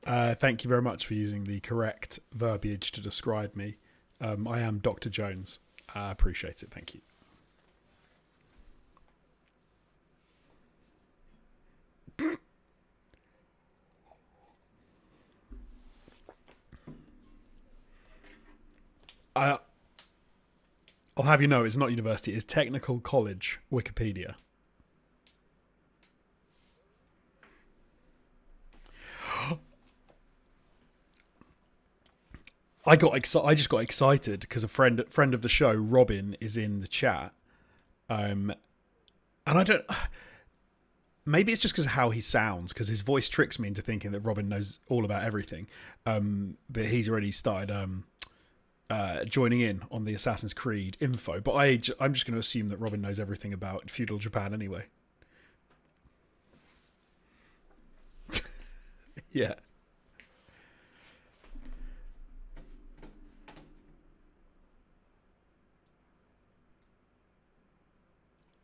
Thank you very much for using the correct verbiage to describe me. I am Dr. Jones. I appreciate it. Thank you. I'll have you know, it's not university. It's Technical College Wikipedia. I just got excited because a friend of the show, Robin, is in the chat. And I don't. Maybe it's just because of how he sounds, because his voice tricks me into thinking that Robin knows all about everything. But he's already started joining in on the Assassin's Creed info. But I'm just going to assume that Robin knows everything about feudal Japan anyway. Yeah.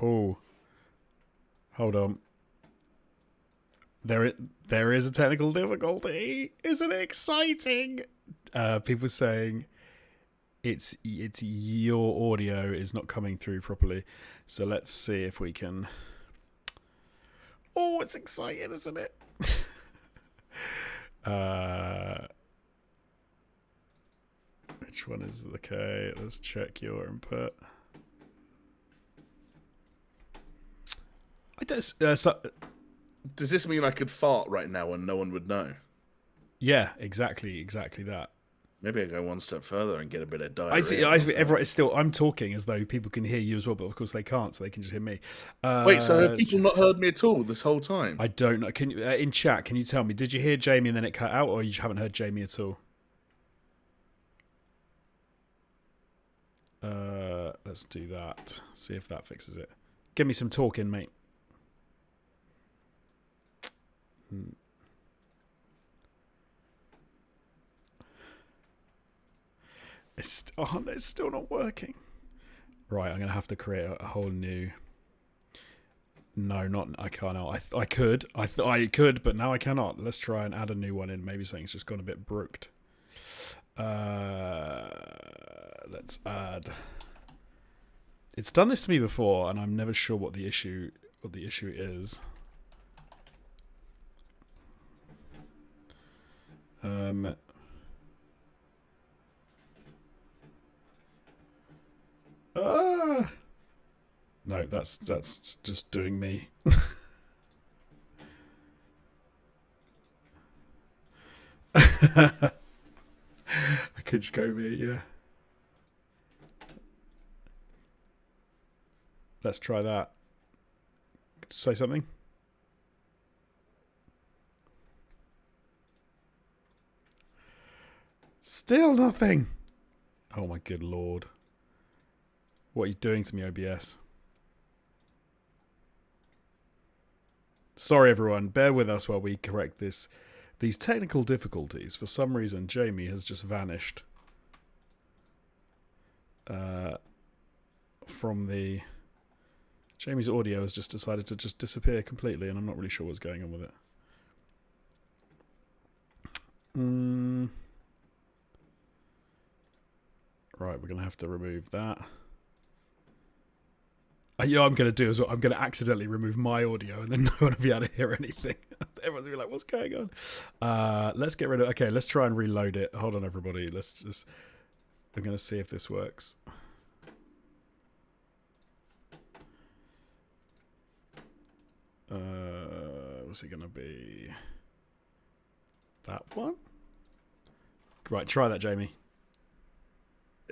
Oh, hold on. There is a technical difficulty. Isn't it exciting? People saying it's your audio is not coming through properly. So let's see if we can. Oh, it's exciting, isn't it? Which one is okay? Let's check your input. Does this mean I could fart right now and no one would know? Yeah, exactly that. Maybe I go one step further and get a bit of diarrhea. I see. Everyone is still. I'm talking as though people can hear you as well, but of course they can't, so they can just hear me. Wait, so have people not heard me at all this whole time? I don't know. Can you in chat? Can you tell me? Did you hear Jamie and then it cut out, or you haven't heard Jamie at all? Let's do that. See if that fixes it. Give me some talking, mate. It's still not working. Right, I'm going to have to create a whole new... No, not... I can't. I could. I could, but now I cannot. Let's try and add a new one in. Maybe something's just gone a bit brooked. Let's add... It's done this to me before, and I'm never sure what the issue is. No, that's just doing me. I could just go me, yeah. Let's try that. Say something. Still nothing. Oh my good lord. What are you doing to me, OBS? Sorry everyone, bear with us while we correct these technical difficulties. For some reason, Jamie has just vanished from the... Jamie's audio has just decided to just disappear completely, and I'm not really sure what's going on with it. Right, we're going to have to remove that. You know what I'm going to do as well? I'm going to accidentally remove my audio, and then no one will be able to hear anything. Everyone's going to be like, what's going on? Let's get rid of... Okay, let's try and reload it. Hold on, everybody. Let's just... I'm going to see if this works. What's it going to be? That one? Right, try that, Jamie.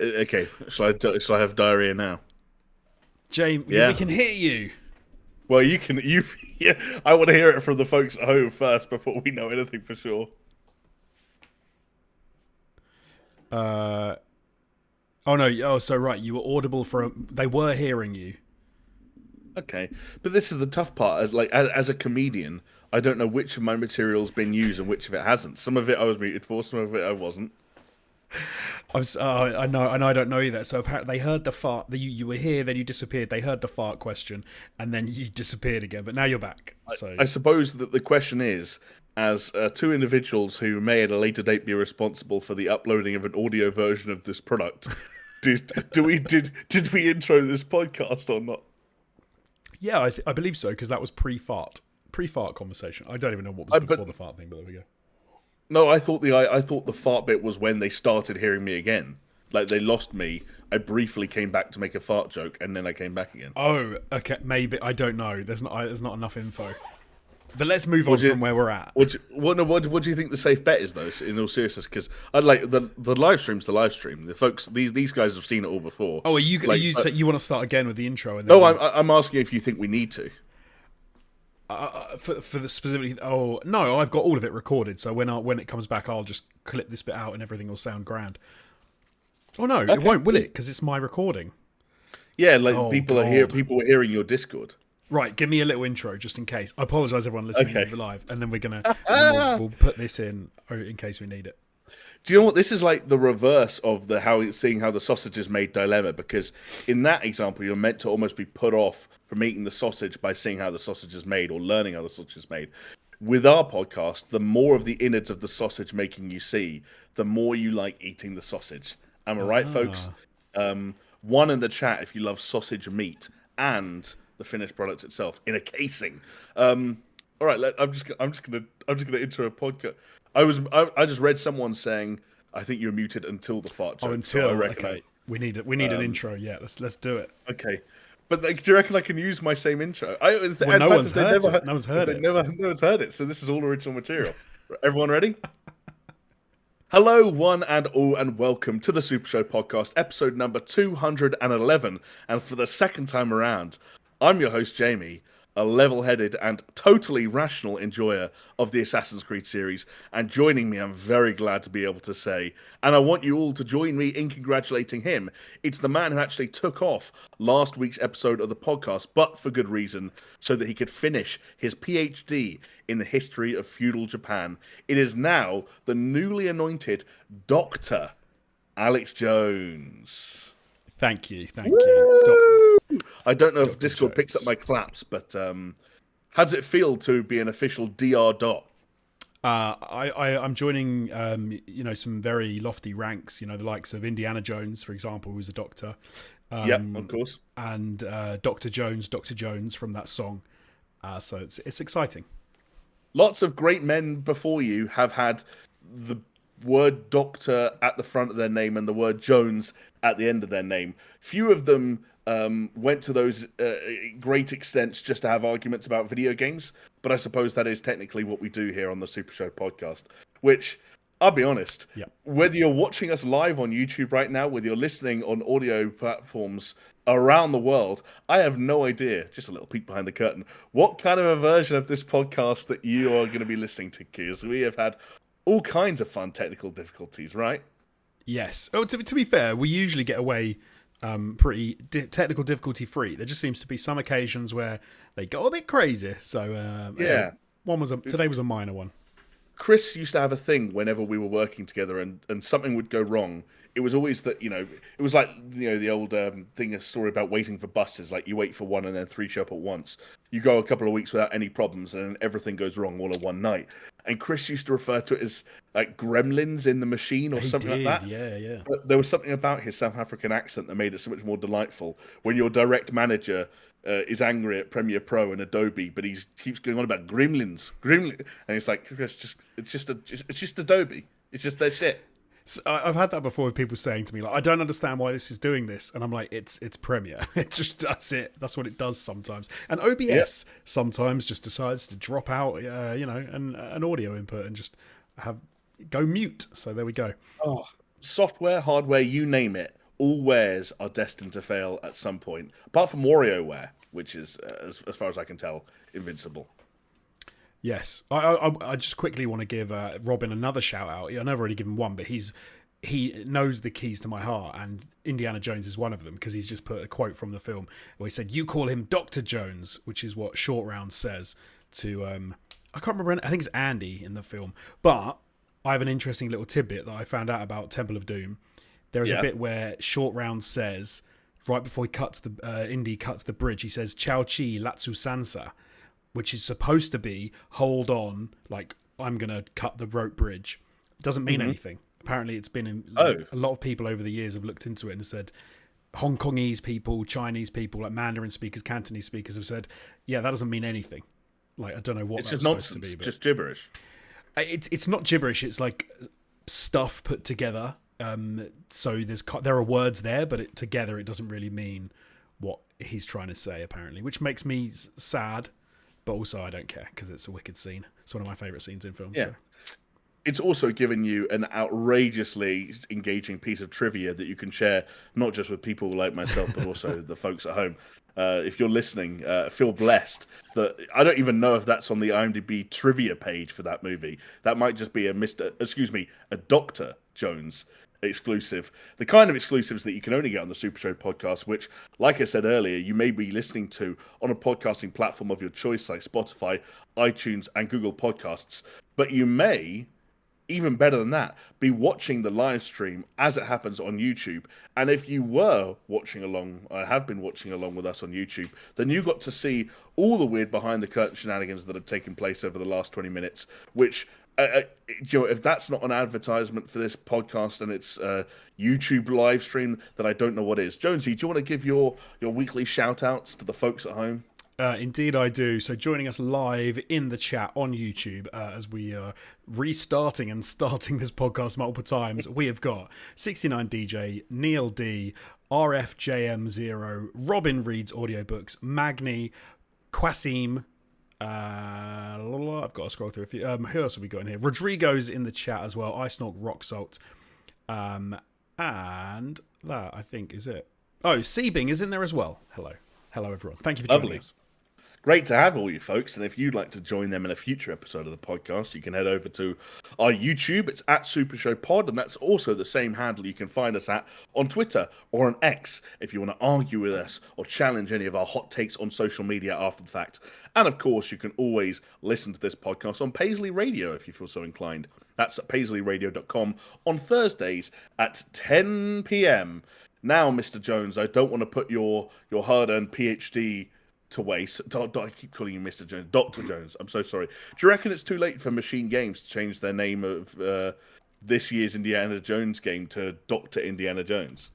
Okay, shall I have diarrhea now? Jamie, yeah. We can hear you. Well, yeah. I want to hear it from the folks at home first before we know anything for sure. Oh no! Oh, so right, you were audible for. They were hearing you. Okay, but this is the tough part. As a comedian, I don't know which of my material's been used and which of it hasn't. Some of it I was muted for, some of it I wasn't. I know, and I don't know either. So apparently they heard the fart. You were here, then you disappeared. They heard the fart question, and then you disappeared again. But now you're back. So I suppose that the question is as two individuals who may at a later date be responsible for the uploading of an audio version of this product, did we intro this podcast or not? Yeah, I believe so, because that was pre-fart conversation. I don't even know what was before the fart thing, but there we go. No, I thought the fart bit was when they started hearing me again. Like, they lost me. I briefly came back to make a fart joke, and then I came back again. Oh, okay, maybe. I don't know. There's not enough info. But let's move on from where we're at. What do you think the safe bet is, though? In all seriousness, because I like the live stream's the live stream. The folks, these guys have seen it all before. Oh, you want to start again with the intro? And then I'm asking if you think we need to. For the specifically. Oh no, I've got all of it recorded. So when it comes back, I'll just clip this bit out, and everything will sound grand. Oh no, it won't, will it? Because it's my recording. Yeah, like people are hearing your Discord. Right, give me a little intro just in case. I apologise, everyone listening to the live, and then we'll put this in case we need it. Do you know what? This is like the reverse of seeing how the sausage is made dilemma, because in that example, you're meant to almost be put off from eating the sausage by seeing how the sausage is made or learning how the sausage is made. With our podcast, the more of the innards of the sausage making you see, the more you like eating the sausage. Am I right, folks? One in the chat if you love sausage meat and the finished product itself in a casing. All right, I'm just gonna intro a podcast. I just read someone saying, I think you're muted until the fart joke. Oh, until okay. We need an intro. Yeah, let's do it. Okay, but do you reckon I can use my same intro? No one's heard it. No one's heard it. No one's heard it. So this is all original material. Everyone ready? Hello, one and all, and welcome to the Super Show podcast, episode number 211. And for the second time around, I'm your host, Jamie, a level-headed and totally rational enjoyer of the Assassin's Creed series. And joining me, I'm very glad to be able to say, and I want you all to join me in congratulating him. It's the man who actually took off last week's episode of the podcast, but for good reason, so that he could finish his PhD in the history of feudal Japan. It is now the newly anointed Dr. Alex Jones. Thank you. I don't know if Discord picks up my claps, but how does it feel to be an official DR Doc? I'm joining, some very lofty ranks. You know, the likes of Indiana Jones, for example, who's a doctor. Yep, of course. And Dr. Jones from that song. So it's exciting. Lots of great men before you have had the word doctor at the front of their name and the word Jones at the end of their name. Few of them went to those great extents just to have arguments about video games, but I suppose that is technically what we do here on the Super Show podcast, which, I'll be honest, whether you're watching us live on YouTube right now, whether you're listening on audio platforms around the world, I have no idea, just a little peek behind the curtain, what kind of a version of this podcast that you are going to be listening to, because we have had all kinds of fun technical difficulties, right? Yes. Oh, to be fair, we usually get away pretty technical difficulty free. There just seems to be some occasions where they go a bit crazy. So today was a minor one. Chris used to have a thing whenever we were working together and something would go wrong. It was always that, it was like, the old a story about waiting for buses. Like, you wait for one and then three show up at once. You go a couple of weeks without any problems and then everything goes wrong all in one night. And Chris used to refer to it as like gremlins in the machine or something like that. Yeah. But there was something about his South African accent that made it so much more delightful. When your direct manager is angry at Premiere Pro and Adobe, but he keeps going on about gremlins, and it's like, Chris, it's just Adobe. It's just their shit. So I've had that before with people saying to me, like, I don't understand why this is doing this. And I'm like, it's Premiere. It just does it. That's what it does sometimes. And OBS sometimes just decides to drop out, an audio input and just go mute. So there we go. Oh, software, hardware, you name it. All wares are destined to fail at some point. Apart from WarioWare, which is, as far as I can tell, invincible. Yes, I just quickly want to give Robin another shout out. I know I've already given one, but he knows the keys to my heart, and Indiana Jones is one of them, because he's just put a quote from the film where he said, "You call him Dr. Jones," which is what Short Round says to I can't remember. I think it's Andy in the film. But I have an interesting little tidbit that I found out about Temple of Doom. There is a bit where Short Round says, right before Indy cuts the bridge, he says, "Chao Chi Latsu Sansa," which is supposed to be hold on, like I'm going to cut the rope bridge, doesn't mean Mm-hmm. anything. Apparently, it's been in, Oh, a lot of people over the years have looked into it and said Hong Kongese people, Chinese people, like Mandarin speakers, Cantonese speakers have said, yeah, that doesn't mean anything. Like, I don't know what it's that just was supposed to nonsense, be, but just gibberish. it's not gibberish. It's like stuff put together. So there are words there, but together it doesn't really mean what he's trying to say, apparently, which makes me sad. But also, I don't care because it's a wicked scene. It's one of my favourite scenes in films. Yeah. So. It's also given you an outrageously engaging piece of trivia that you can share, not just with people like myself, but also the folks at home. If you're listening, feel blessed that I don't even know if that's on the IMDb trivia page for that movie. That might just be a Dr. Jones exclusive. The kind of exclusives that you can only get on the Super Show podcast, which, like I said earlier, you may be listening to on a podcasting platform of your choice, like Spotify, iTunes, and Google Podcasts. But you may, even better than that, be watching the live stream as it happens on YouTube. And if you were watching along, or have been watching along with us on YouTube, then you got to see all the weird behind the curtain shenanigans that have taken place over the last 20 minutes, which, if that's not an advertisement for this podcast and it's YouTube live stream, then I don't know what is. Jonesy, do you want to give your weekly shout outs to the folks at home? Indeed, I do. So joining us live in the chat on YouTube as we are restarting and starting this podcast multiple times, we have got 69DJ, Neil D, RFJM0, Robin Reads Audiobooks, Magni, Quasim, I've got to scroll through a few. Who else have we got in here? Rodrigo's in the chat as well. I Snork Rock Salt. And that, I think, is it. Oh, Seebing is in there as well. Hello. Hello, everyone. Thank you for joining us. Great to have all you folks, and if you'd like to join them in a future episode of the podcast, you can head over to our YouTube. It's at SuperShow Pod, and that's also the same handle you can find us at on Twitter or on X if you want to argue with us or challenge any of our hot takes on social media after the fact. And of course, you can always listen to this podcast on Paisley Radio if you feel so inclined. That's at paisleyradio.com on Thursdays at 10 p.m. Now, Mr. Jones, I don't want to put your hard-earned PhD to waste. I keep calling you Mr. Jones. Dr. Jones, I'm so sorry. Do you reckon it's too late for Machine Games to change their name of this year's Indiana Jones game to Dr. Indiana Jones?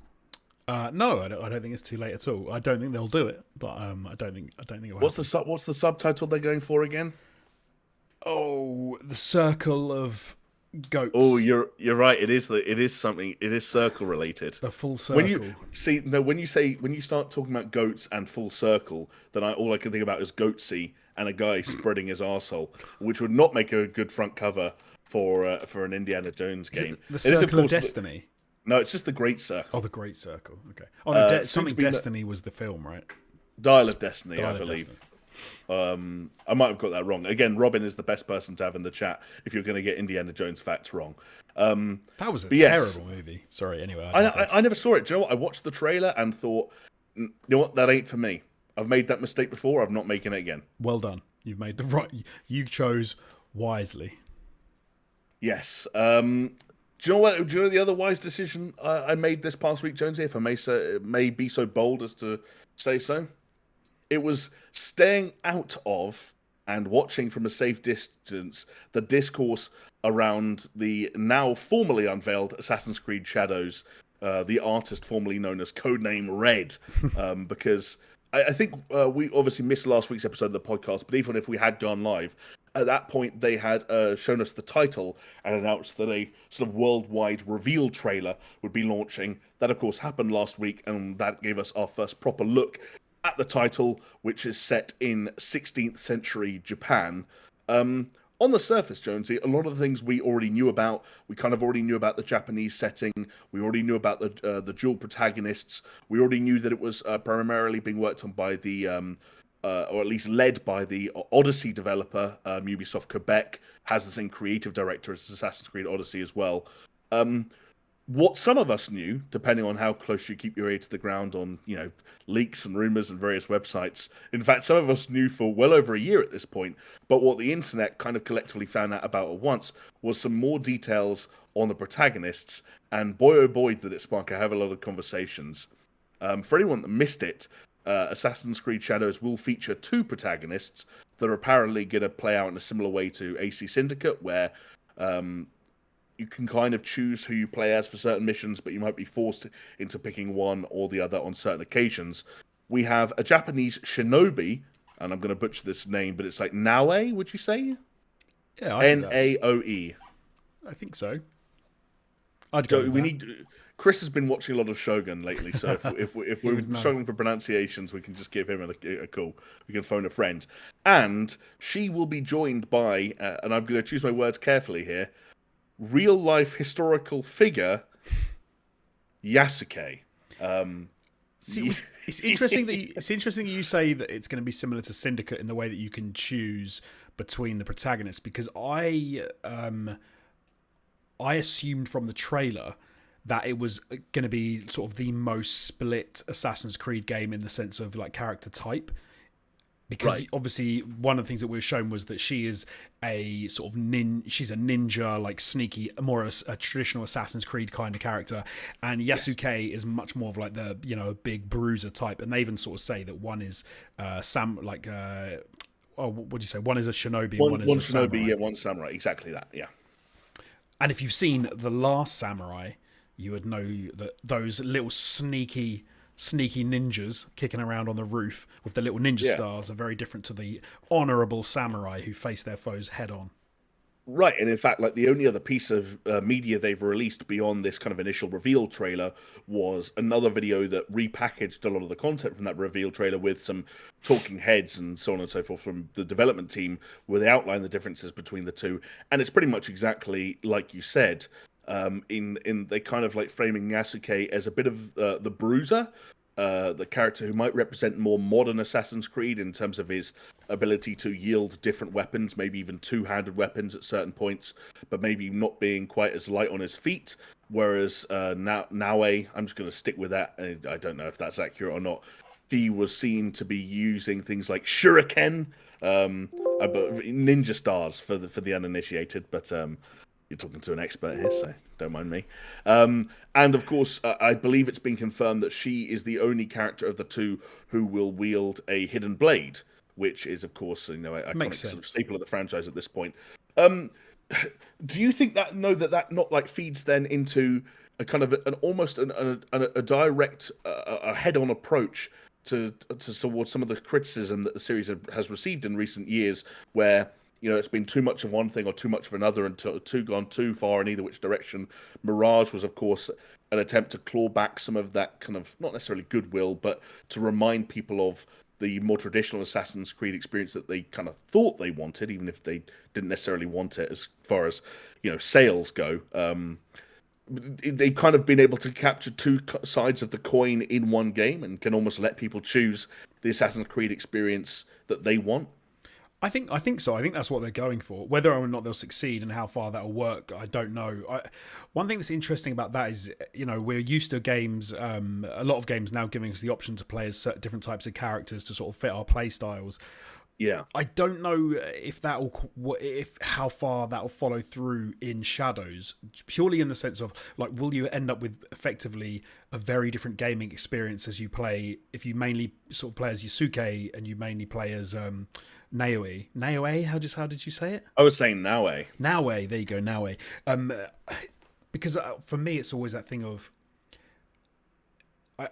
No, I don't think it's too late at all. I don't think they'll do it, but I don't think it will. What's the subtitle they're going for again? Oh, the Circle of Goats. Oh, you're right. It is circle related. The full circle. When you start talking about goats and full circle, then all I can think about is Goatsy and a guy spreading his arsehole, which would not make a good front cover for an Indiana Jones game. The Circle of Destiny. No, it's just the Great Circle. Oh, the Great Circle. Okay. Oh no, something Destiny was the film, right? Dial of Destiny, Dial I of believe. Destiny. I might have got that wrong. Again, Robin is the best person to have in the chat if you're going to get Indiana Jones facts wrong. That was a terrible movie. Sorry, anyway. I never saw it. Do you know what? I watched the trailer and thought, you know what? That ain't for me. I've made that mistake before. I'm not making it again. Well done. You've made the right... You chose wisely. Yes. Do you know what? Do you know the other wise decision I made this past week, Jonesy, if I may be so bold as to say so? It was staying out of and watching from a safe distance the discourse around the now formally unveiled Assassin's Creed Shadows, the artist formerly known as Codename Red, because I think we obviously missed last week's episode of the podcast, but even if we had gone live, at that point they had shown us the title and announced that a sort of worldwide reveal trailer would be launching. That, of course, happened last week, and that gave us our first proper look at the title, which is set in 16th century Japan. On the surface, Jonesy, a lot of the things we already knew about. We kind of already knew about the Japanese setting. We already knew about the dual protagonists. We already knew that it was primarily being worked on by the, or at least led by the Odyssey developer. Ubisoft Quebec has the same creative director as Assassin's Creed Odyssey as well. What some of us knew, depending on how close you keep your ear to the ground on, leaks and rumors and various websites. In fact, some of us knew for well over a year at this point. But what the internet kind of collectively found out about at once was some more details on the protagonists. And boy, oh boy, did it spark a hell of a lot of conversations. For anyone that missed it, Assassin's Creed Shadows will feature two protagonists. they're apparently going to play out in a similar way to AC Syndicate, where you can kind of choose who you play as for certain missions, but you might be forced into picking one or the other on certain occasions. We have a Japanese shinobi, and I'm going to butcher this name, but it's like Naoe, would you say? Yeah, I think Naoe. I think so. I'd go with that. Chris has been watching a lot of Shogun lately, so if we're know. struggling for pronunciations, we can just give him a call. We can phone a friend. And she will be joined by, and I'm going to choose my words carefully here, real-life historical figure, Yasuke. See, it's interesting that you say that it's going to be similar to Syndicate in the way that you can choose between the protagonists, because I assumed from the trailer that it was going to be sort of the most split Assassin's Creed game in the sense of like character type. Because obviously one of the things that we were shown was that she is a sort of she's a ninja, like sneaky, more of a traditional Assassin's Creed kind of character, and Yasuke is much more of like the a big bruiser type. And they even sort of say that one is what do you say? One is a shinobi, and one is a samurai. Yeah, one samurai, exactly that. Yeah. And if you've seen The Last Samurai, you would know that those little sneaky ninjas kicking around on the roof with the little ninja stars are very different to the honorable samurai who face their foes head on. Right, and in fact, like the only other piece of media they've released beyond this kind of initial reveal trailer was another video that repackaged a lot of the content from that reveal trailer with some talking heads and so on and so forth from the development team, where they outline the differences between the two, and it's pretty much exactly like you said. In they kind of like framing Yasuke as a bit of the bruiser, the character who might represent more modern Assassin's Creed in terms of his ability to yield different weapons, maybe even two-handed weapons at certain points, but maybe not being quite as light on his feet. Whereas Naoe, I'm just going to stick with that. I don't know if that's accurate or not. She was seen to be using things like shuriken, ninja stars for the uninitiated, but. You're talking to an expert here, so don't mind me. And of course, I believe it's been confirmed that she is the only character of the two who will wield a hidden blade, which is, of course, a iconic sort of staple of the franchise at this point. Do you think that that not like feeds then into a kind of a direct, a head-on approach towards some of the criticism that the series has received in recent years, where it's been too much of one thing or too much of another, and gone too far in either which direction? Mirage was, of course, an attempt to claw back some of that kind of, not necessarily goodwill, but to remind people of the more traditional Assassin's Creed experience that they kind of thought they wanted, even if they didn't necessarily want it as far as, sales go. They've kind of been able to capture two sides of the coin in one game and can almost let people choose the Assassin's Creed experience that they want. I think so. I think that's what they're going for. Whether or not they'll succeed and how far that'll work, I don't know. One thing that's interesting about that is, we're used to games, a lot of games now giving us the option to play as different types of characters to sort of fit our play styles. Yeah, I don't know if how far that'll follow through in Shadows, purely in the sense of like, will you end up with effectively a very different gaming experience as you play if you mainly sort of play as Yasuke and you mainly play as Naoe? How did you say it? I was saying Naoe. Naoe, there you go, Naoe. Because for me, it's always that thing of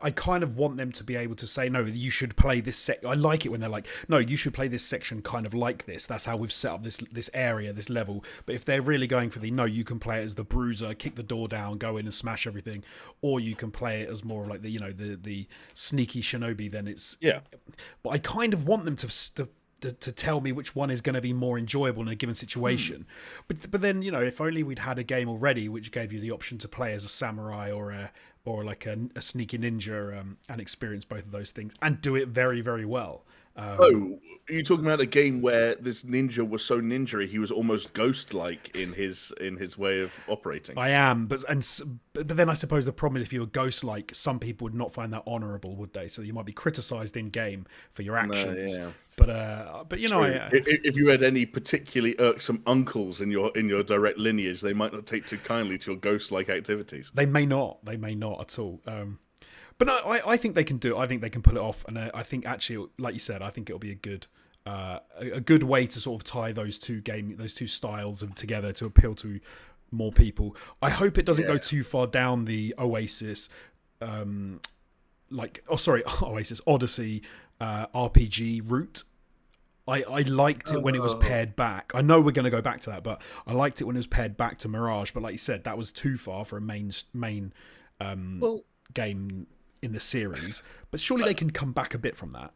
I kind of want them to be able to say, no, you should play this I like it when they're like, no, you should play this section kind of like this. That's how we've set up this area, this level. But if they're really going for no, you can play it as the bruiser, kick the door down, go in and smash everything, or you can play it as more like the sneaky shinobi. Then it's But I kind of want them to tell me which one is going to be more enjoyable in a given situation. But then, if only we'd had a game already which gave you the option to play as a samurai or like a sneaky ninja and experience both of those things and do it very, very well. Are you talking about a game where this ninja was so ninja he was almost ghost-like in his way of operating? I am, but then I suppose the problem is if you were ghost-like, some people would not find that honourable, would they? So you might be criticised in game for your actions. No, yeah. But if you had any particularly irksome uncles in your direct lineage, they might not take too kindly to your ghost-like activities. They may not at all. But no, I think they can do it. I think they can pull it off, and I think actually, like you said, I think it'll be a good a good way to sort of tie those two styles of together to appeal to more people. I hope it doesn't go too far down the Oasis, Oasis Odyssey RPG route. I liked it when it was paired back. I know we're going to go back to that, but I liked it when it was paired back to Mirage. But like you said, that was too far for a main Well, game in the series. But surely they can come back a bit from that.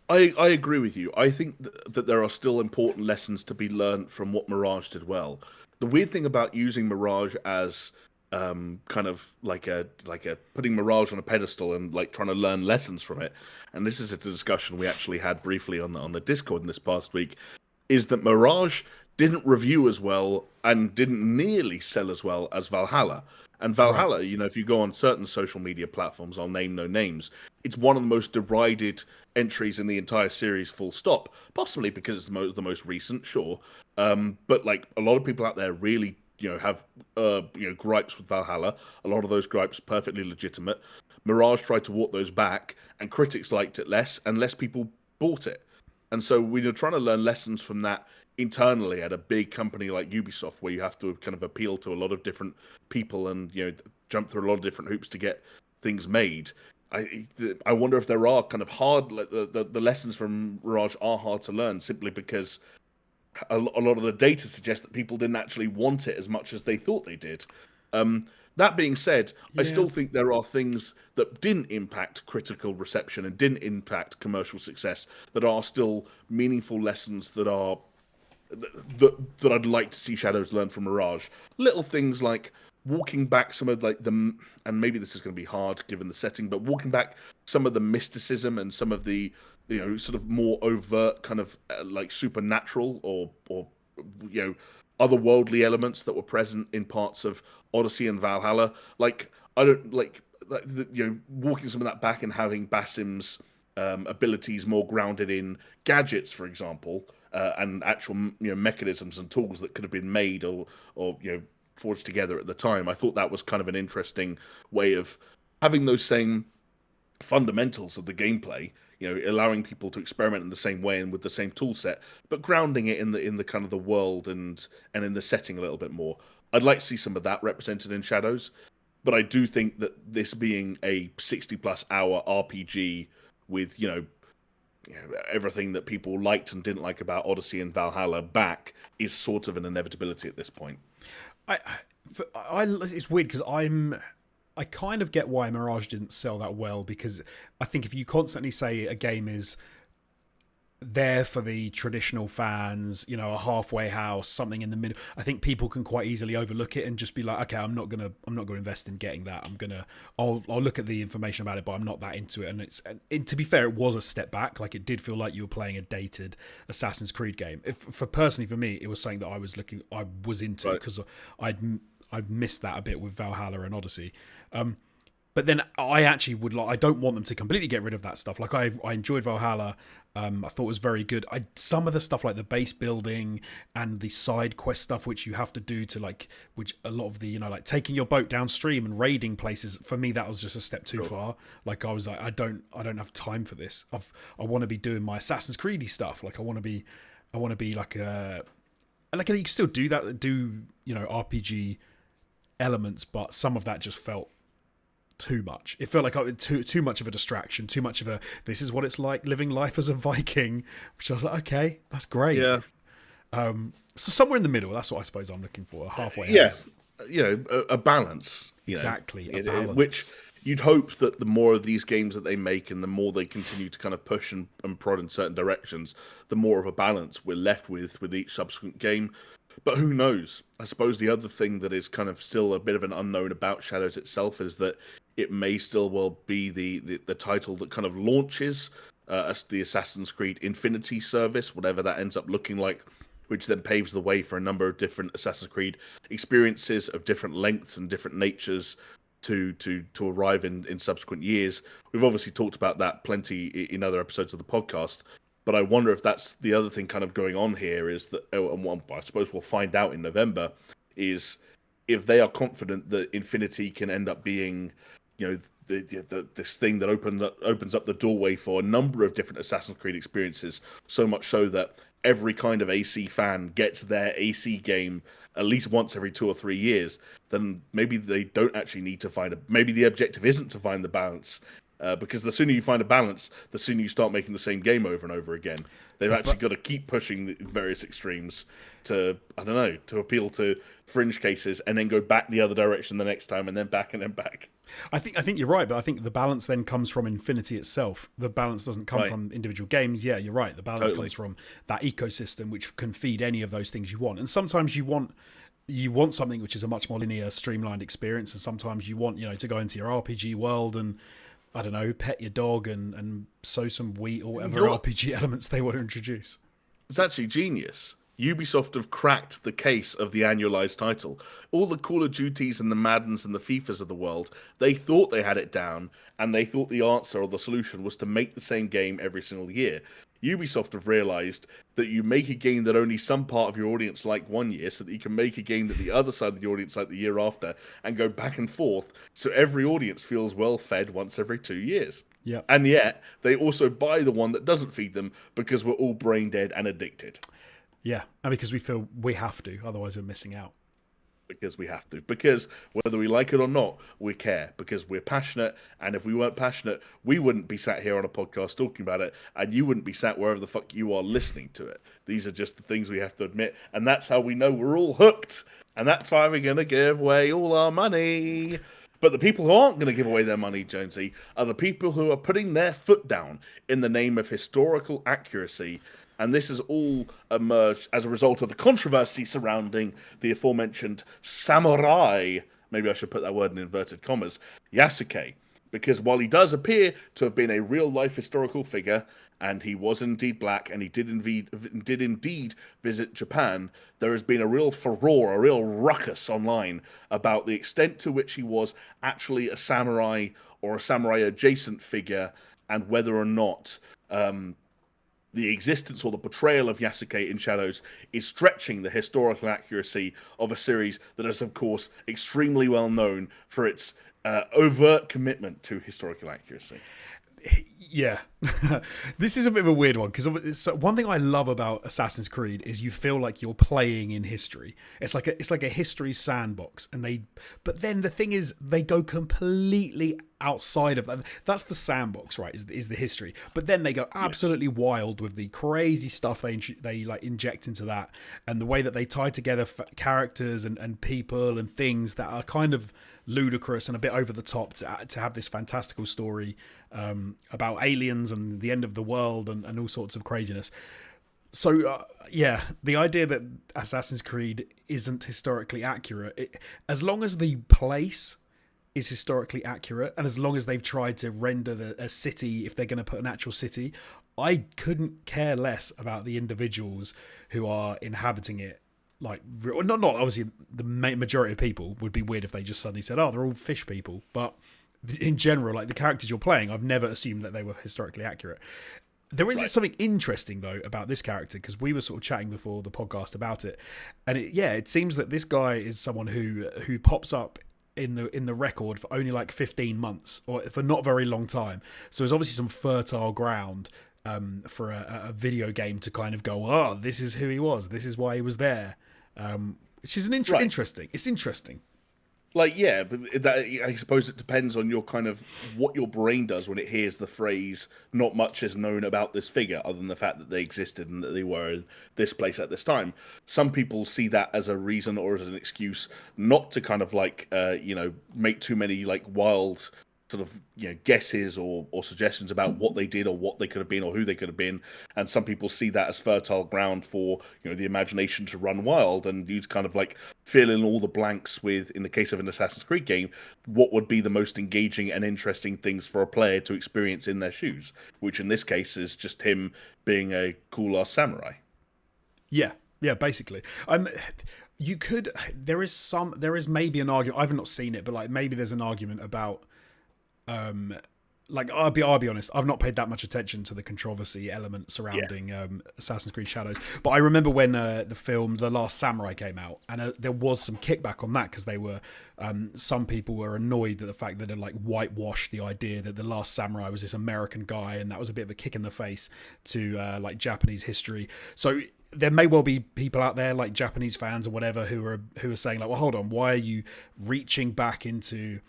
I agree with you. I think that there are still important lessons to be learned from what Mirage did well. The weird thing about using Mirage as kind of like a putting Mirage on a pedestal and like trying to learn lessons from it, and this is a discussion we actually had briefly on the Discord in this past week, is that Mirage didn't review as well and didn't nearly sell as well as Valhalla. And Valhalla, Right. you know, if you go on certain social media platforms, I'll name no names, it's one of the most derided entries in the entire series, full stop. Possibly because it's the most recent, sure. But like a lot of people out there really, have gripes with Valhalla. A lot of those gripes perfectly legitimate. Mirage tried to walk those back, and critics liked it less, and less people bought it. And so we're trying to learn lessons from that internally at a big company like Ubisoft, where you have to kind of appeal to a lot of different people and jump through a lot of different hoops to get things made. I wonder if there are kind of hard like the lessons from Mirage are hard to learn simply because a lot of the data suggests that people didn't actually want it as much as they thought they did. That being said, I Yeah. still think there are things that didn't impact critical reception and didn't impact commercial success that are still meaningful lessons that I'd like to see Shadows learn from Mirage. Little things like walking back some of like the, and maybe this is going to be hard given the setting, but walking back some of the mysticism and some of the sort of more overt kind of like supernatural or otherworldly elements that were present in parts of Odyssey and Valhalla. Like I don't like walking some of that back and having Basim's abilities more grounded in gadgets, for example, and actual mechanisms and tools that could have been made or forged together at the time. I thought that was kind of an interesting way of having those same fundamentals of the gameplay, allowing people to experiment in the same way and with the same tool set, but grounding it in the kind of the world and in the setting a little bit more. I'd like to see some of that represented in Shadows, but I do think that this being a 60+ hour RPG with everything that people liked and didn't like about Odyssey and Valhalla back is sort of an inevitability at this point. It's weird because I kind of get why Mirage didn't sell that well, because I think if you constantly say a game is there for the traditional fans, a halfway house, something in the middle, I think people can quite easily overlook it and just be like, okay, I'm not gonna invest in getting that. I'll look at the information about it, but I'm not that into it. And to be fair, it was a step back. Like, it did feel like you were playing a dated Assassin's Creed game. For me, it was something that I was into, Right. because I'd missed that a bit with Valhalla and Odyssey. But then I actually I don't want them to completely get rid of that stuff. Like, I enjoyed Valhalla. I thought it was very good. Some of the stuff like the base building and the side quest stuff, which you have to do to which a lot of the, like taking your boat downstream and raiding places, for me, that was just a step too far. Like, I was like, I don't have time for this. I want to be doing my Assassin's Creedy stuff. Like, I want to be like you can still do that, RPG elements, but some of that just felt too much. It felt like too much of a distraction, too much of a, this is what it's like living life as a Viking, which I was like, okay, that's great. Yeah. So somewhere in the middle, that's what I suppose I'm looking for, a halfway Yes. house. A balance. Exactly, a balance. Which you'd hope that the more of these games that they make and the more they continue to kind of push and prod in certain directions, the more of a balance we're left with each subsequent game. But who knows? I suppose the other thing that is kind of still a bit of an unknown about Shadows itself is that it may still well be the title that kind of launches as the Assassin's Creed Infinity service, whatever that ends up looking like, which then paves the way for a number of different Assassin's Creed experiences of different lengths and different natures to arrive in subsequent years. We've obviously talked about that plenty in other episodes of the podcast, but I wonder if that's the other thing kind of going on here is that, and I suppose we'll find out in November, is if they are confident that Infinity can end up being, this thing that opens up the doorway for a number of different Assassin's Creed experiences. So much so that every kind of AC fan gets their AC game at least once every 2 or 3 years. Then maybe they don't actually need to find maybe the objective isn't to find the balance. Because the sooner you find a balance, the sooner you start making the same game over and over again. They've actually got to keep pushing the various extremes to appeal to fringe cases, and then go back the other direction the next time, and then back and then back. I think you're right, but I think the balance then comes from Infinity itself. The balance doesn't come from individual games. Yeah, you're right. The balance comes from that ecosystem, which can feed any of those things you want. And sometimes you want something which is a much more linear, streamlined experience, and sometimes you want to go into your RPG world and, I don't know, pet your dog and sow some wheat or whatever RPG elements they want to introduce. It's actually genius. Ubisoft have cracked the case of the annualized title. All the Call of Duties and the Maddens and the FIFAs of the world, they thought they had it down, and they thought the answer or the solution was to make the same game every single year. Ubisoft have realised that you make a game that only some part of your audience like one year, so that you can make a game that the other side of the audience like the year after, and go back and forth, so every audience feels well fed once every 2 years. Yeah. And yet, they also buy the one that doesn't feed them, because we're all brain dead and addicted. Yeah, and because we feel we have to, otherwise we're missing out. Because we have to. Because whether we like it or not, we care. Because we're passionate, and if we weren't passionate, we wouldn't be sat here on a podcast talking about it, and you wouldn't be sat wherever the fuck you are listening to it. These are just the things we have to admit, and that's how we know we're all hooked, and that's why we're going to give away all our money. But the people who aren't going to give away their money, Jonesy, are the people who are putting their foot down in the name of historical accuracy. And this has all emerged as a result of the controversy surrounding the aforementioned samurai, maybe I should put that word in inverted commas, Yasuke. Because while he does appear to have been a real-life historical figure, and he was indeed black, and he did indeed visit Japan, there has been a real furore, a real ruckus online about the extent to which he was actually a samurai or a samurai-adjacent figure, and whether or not the existence or the portrayal of Yasuke in Shadows is stretching the historical accuracy of a series that is, of course, extremely well known for its overt commitment to historical accuracy. Yeah, this is a bit of a weird one, because one thing I love about Assassin's Creed is you feel like you're playing in history. It's like a history sandbox, but then the thing is they go completely outside of that. That's the sandbox, right? Is the history, but then they go absolutely wild with the crazy stuff they like inject into that, and the way that they tie together characters and people and things that are kind of ludicrous and a bit over the top to have this fantastical story about aliens and the end of the world and all sorts of craziness. So yeah, the idea that Assassin's Creed isn't historically accurate, as long as the place is historically accurate, and as long as they've tried to render a city, if they're going to put an actual city, I couldn't care less about the individuals who are inhabiting it. Like, not obviously the majority of people would be weird if they just suddenly said, oh, they're all fish people, but in general, like the characters you're playing, I've never assumed that they were historically accurate. There is something interesting though about this character, because we were sort of chatting before the podcast about it, and it seems that this guy is someone who pops up in the record for only like 15 months or for not very long time. So there's obviously some fertile ground for a video game to kind of go, oh, this is who he was, this is why he was there, which is interesting. It's interesting. Like, yeah, but I suppose it depends on your kind of what your brain does when it hears the phrase, not much is known about this figure other than the fact that they existed and that they were in this place at this time. Some people see that as a reason or as an excuse not to kind of like, make too many like wild sort of guesses or suggestions about what they did or what they could have been or who they could have been. And some people see that as fertile ground for the imagination to run wild, and you'd kind of like fill in all the blanks with, in the case of an Assassin's Creed game, what would be the most engaging and interesting things for a player to experience in their shoes, which in this case is just him being a cool ass samurai. Yeah, basically. There is maybe an argument, I've not seen it, but like maybe there's an argument about like I'll be honest, I've not paid that much attention to the controversy element Yeah. surrounding Assassin's Creed Shadows. But I remember when the film The Last Samurai came out, and there was some kickback on that because they were some people were annoyed at the fact that it like whitewashed the idea that The Last Samurai was this American guy, and that was a bit of a kick in the face to like Japanese history. So there may well be people out there like Japanese fans or whatever who are saying like, well, hold on, why are you reaching back into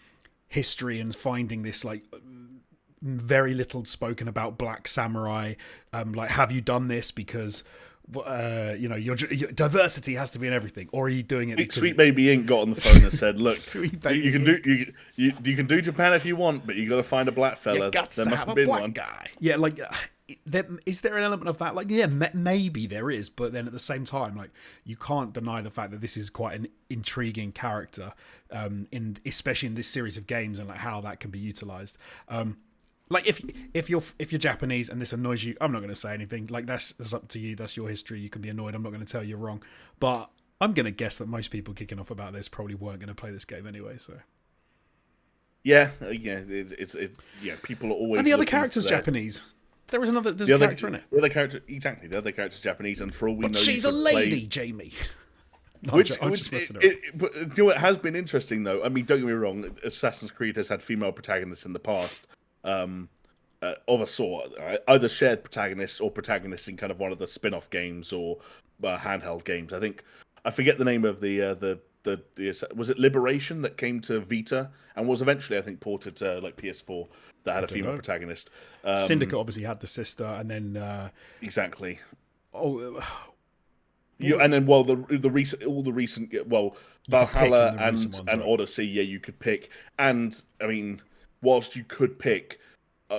history and finding this like very little spoken about black samurai? Like, have you done this because your diversity has to be in everything, or are you doing it because Sweet Baby Inc. got on the phone and said, "Look, Sweet Baby you can do Japan if you want, but you got to find a black fella. you got There to must have have a been black one." guy? Yeah, like is there an element of that? Like, yeah, maybe there is, but then at the same time, like, you can't deny the fact that this is quite an intriguing character, especially in this series of games, and like how that can be utilized. Like if you're Japanese and this annoys you, I'm not going to say anything. Like that's up to you. That's your history. You can be annoyed. I'm not going to tell you you're wrong. But I'm going to guess that most people kicking off about this probably weren't going to play this game anyway. So Yeah. People are always. and the other looking character's for their- Japanese. There's a The other character in it. The other character, exactly. The other character's Japanese, and for all we But know, she's you a could lady, play- Jamie. No, Which, I'm which just messing it, around. but, you know, it has been interesting though. I mean, don't get me wrong. Assassin's Creed has had female protagonists in the past, of a sort, either shared protagonists or protagonists in kind of one of the spin-off games or handheld games. I forget the name of the was it Liberation that came to Vita and was eventually I think ported to like PS4 that had a female protagonist. Syndicate obviously had the sister, and then Exactly. Oh, And then all the recent Valhalla and Odyssey, yeah, you could pick. And I mean, whilst you could pick,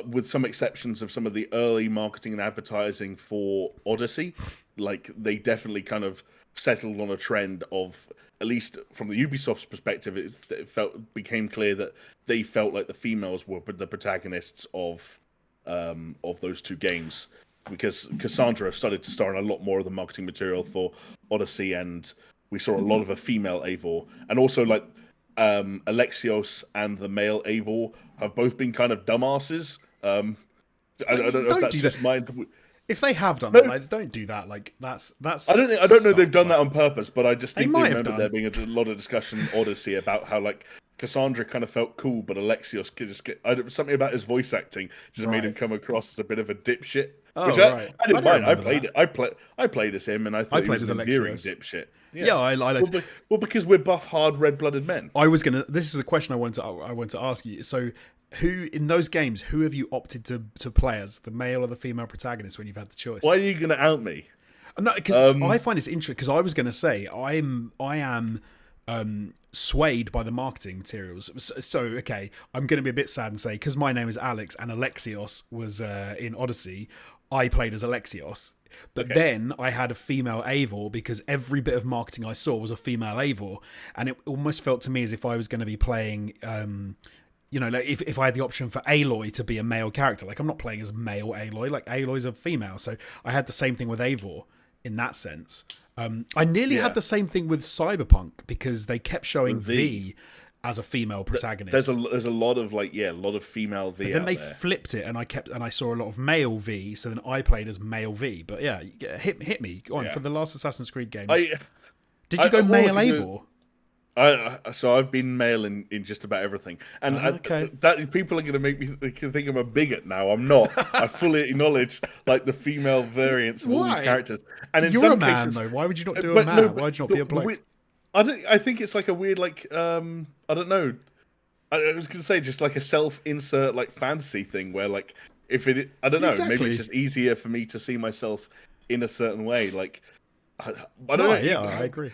with some exceptions of some of the early marketing and advertising for Odyssey, like they definitely kind of settled on a trend of, at least from the Ubisoft's perspective, it became clear that they felt like the females were the protagonists of those two games, because Cassandra started to star in a lot more of the marketing material for Odyssey, and we saw a lot of a female Eivor, and also like Alexios and the male Eivor have both been kind of dumbasses. I don't know if that's just mine. If they have done that, like, don't do that. Like that's. I don't know they've done that on purpose, but I just think They they might have remember there being a lot of discussion in Odyssey about how like Cassandra kind of felt cool, but Alexios could just something about his voice acting just made him come across as a bit of a dipshit. Oh, Which right. I didn't mind. I played remember it. I played as him, and I thought he was an endearing dipshit. Yeah, I Well, because we're buff, hard, red-blooded men. This is a question I wanted to ask you. So, who in those games, who have you opted to play as, the male or the female protagonist, when you've had the choice? Why are you going to out me? No, because I find this interesting. Because I was going to say I am swayed by the marketing materials. So okay, I'm going to be a bit sad and say, because my name is Alex and Alexios was in Odyssey, I played as Alexios. But then I had a female Eivor because every bit of marketing I saw was a female Eivor, and it almost felt to me as if I was going to be playing. Like if I had the option for Aloy to be a male character, like I'm not playing as male Aloy, like Aloy's a female. So I had the same thing with Eivor in that sense. I nearly had the same thing with Cyberpunk because they kept showing V as a female protagonist. There's a lot of a lot of female V. But then they flipped it, and I saw a lot of male V. So then I played as male V. But yeah, hit me. Go on for the last Assassin's Creed games. Did you go male Eivor? So I've been male in just about everything, and that people are going to make me think I'm a bigot now. I'm not. I fully acknowledge like the female variants of all these characters. And in You're some a man, cases, though. Why would you not do a man? Why would you not be a bloke? I think it's like a weird I don't know. I was going to say just like a self-insert like fantasy thing where like if it I don't know, maybe it's just easier for me to see myself in a certain way. Like I don't know. Yeah, I agree.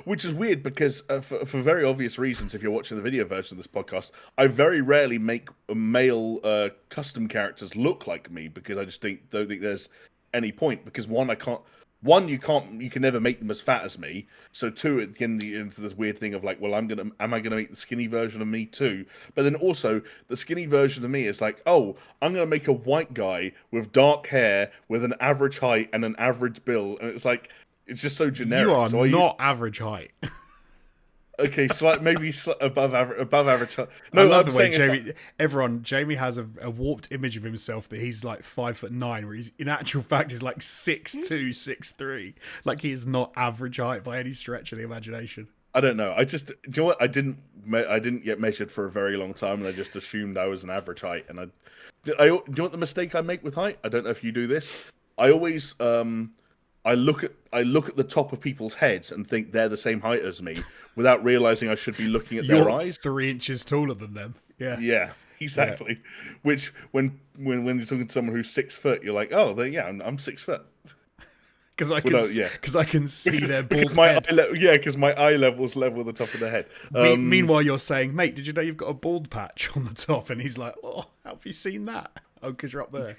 Which is weird because for very obvious reasons, if you're watching the video version of this podcast, I very rarely make male custom characters look like me because I just don't think there's any point. Because you can never make them as fat as me. So two, it can get into this weird thing of like, well, am I gonna make the skinny version of me too? But then also the skinny version of me is like, oh, I'm gonna make a white guy with dark hair with an average height and an average build, and it's like. It's just so generic. You are not average height. Okay, maybe above average height. I No, love I'm the way saying if I, Jamie has a warped image of himself that he's like 5'9", where he's in actual fact is like 6'2", 6'3". Like he is not average height by any stretch of the imagination. I don't know. Do you know what? I didn't get measured for a very long time, and I just assumed I was an average height. And do you know what the mistake I make with height? I don't know if you do this. I always I look at the top of people's heads and think they're the same height as me, without realizing I should be looking at their You're eyes. 3 inches taller than them. Yeah. Yeah, exactly. Which when you're talking to someone who's 6 foot, you're like, oh, yeah, I'm 6 foot. Because I can see their bald Because my head. because my eye level's level with the top of the head. Meanwhile, you're saying, mate, did you know you've got a bald patch on the top? And he's like, oh, how have you seen that? Oh, because you're up there.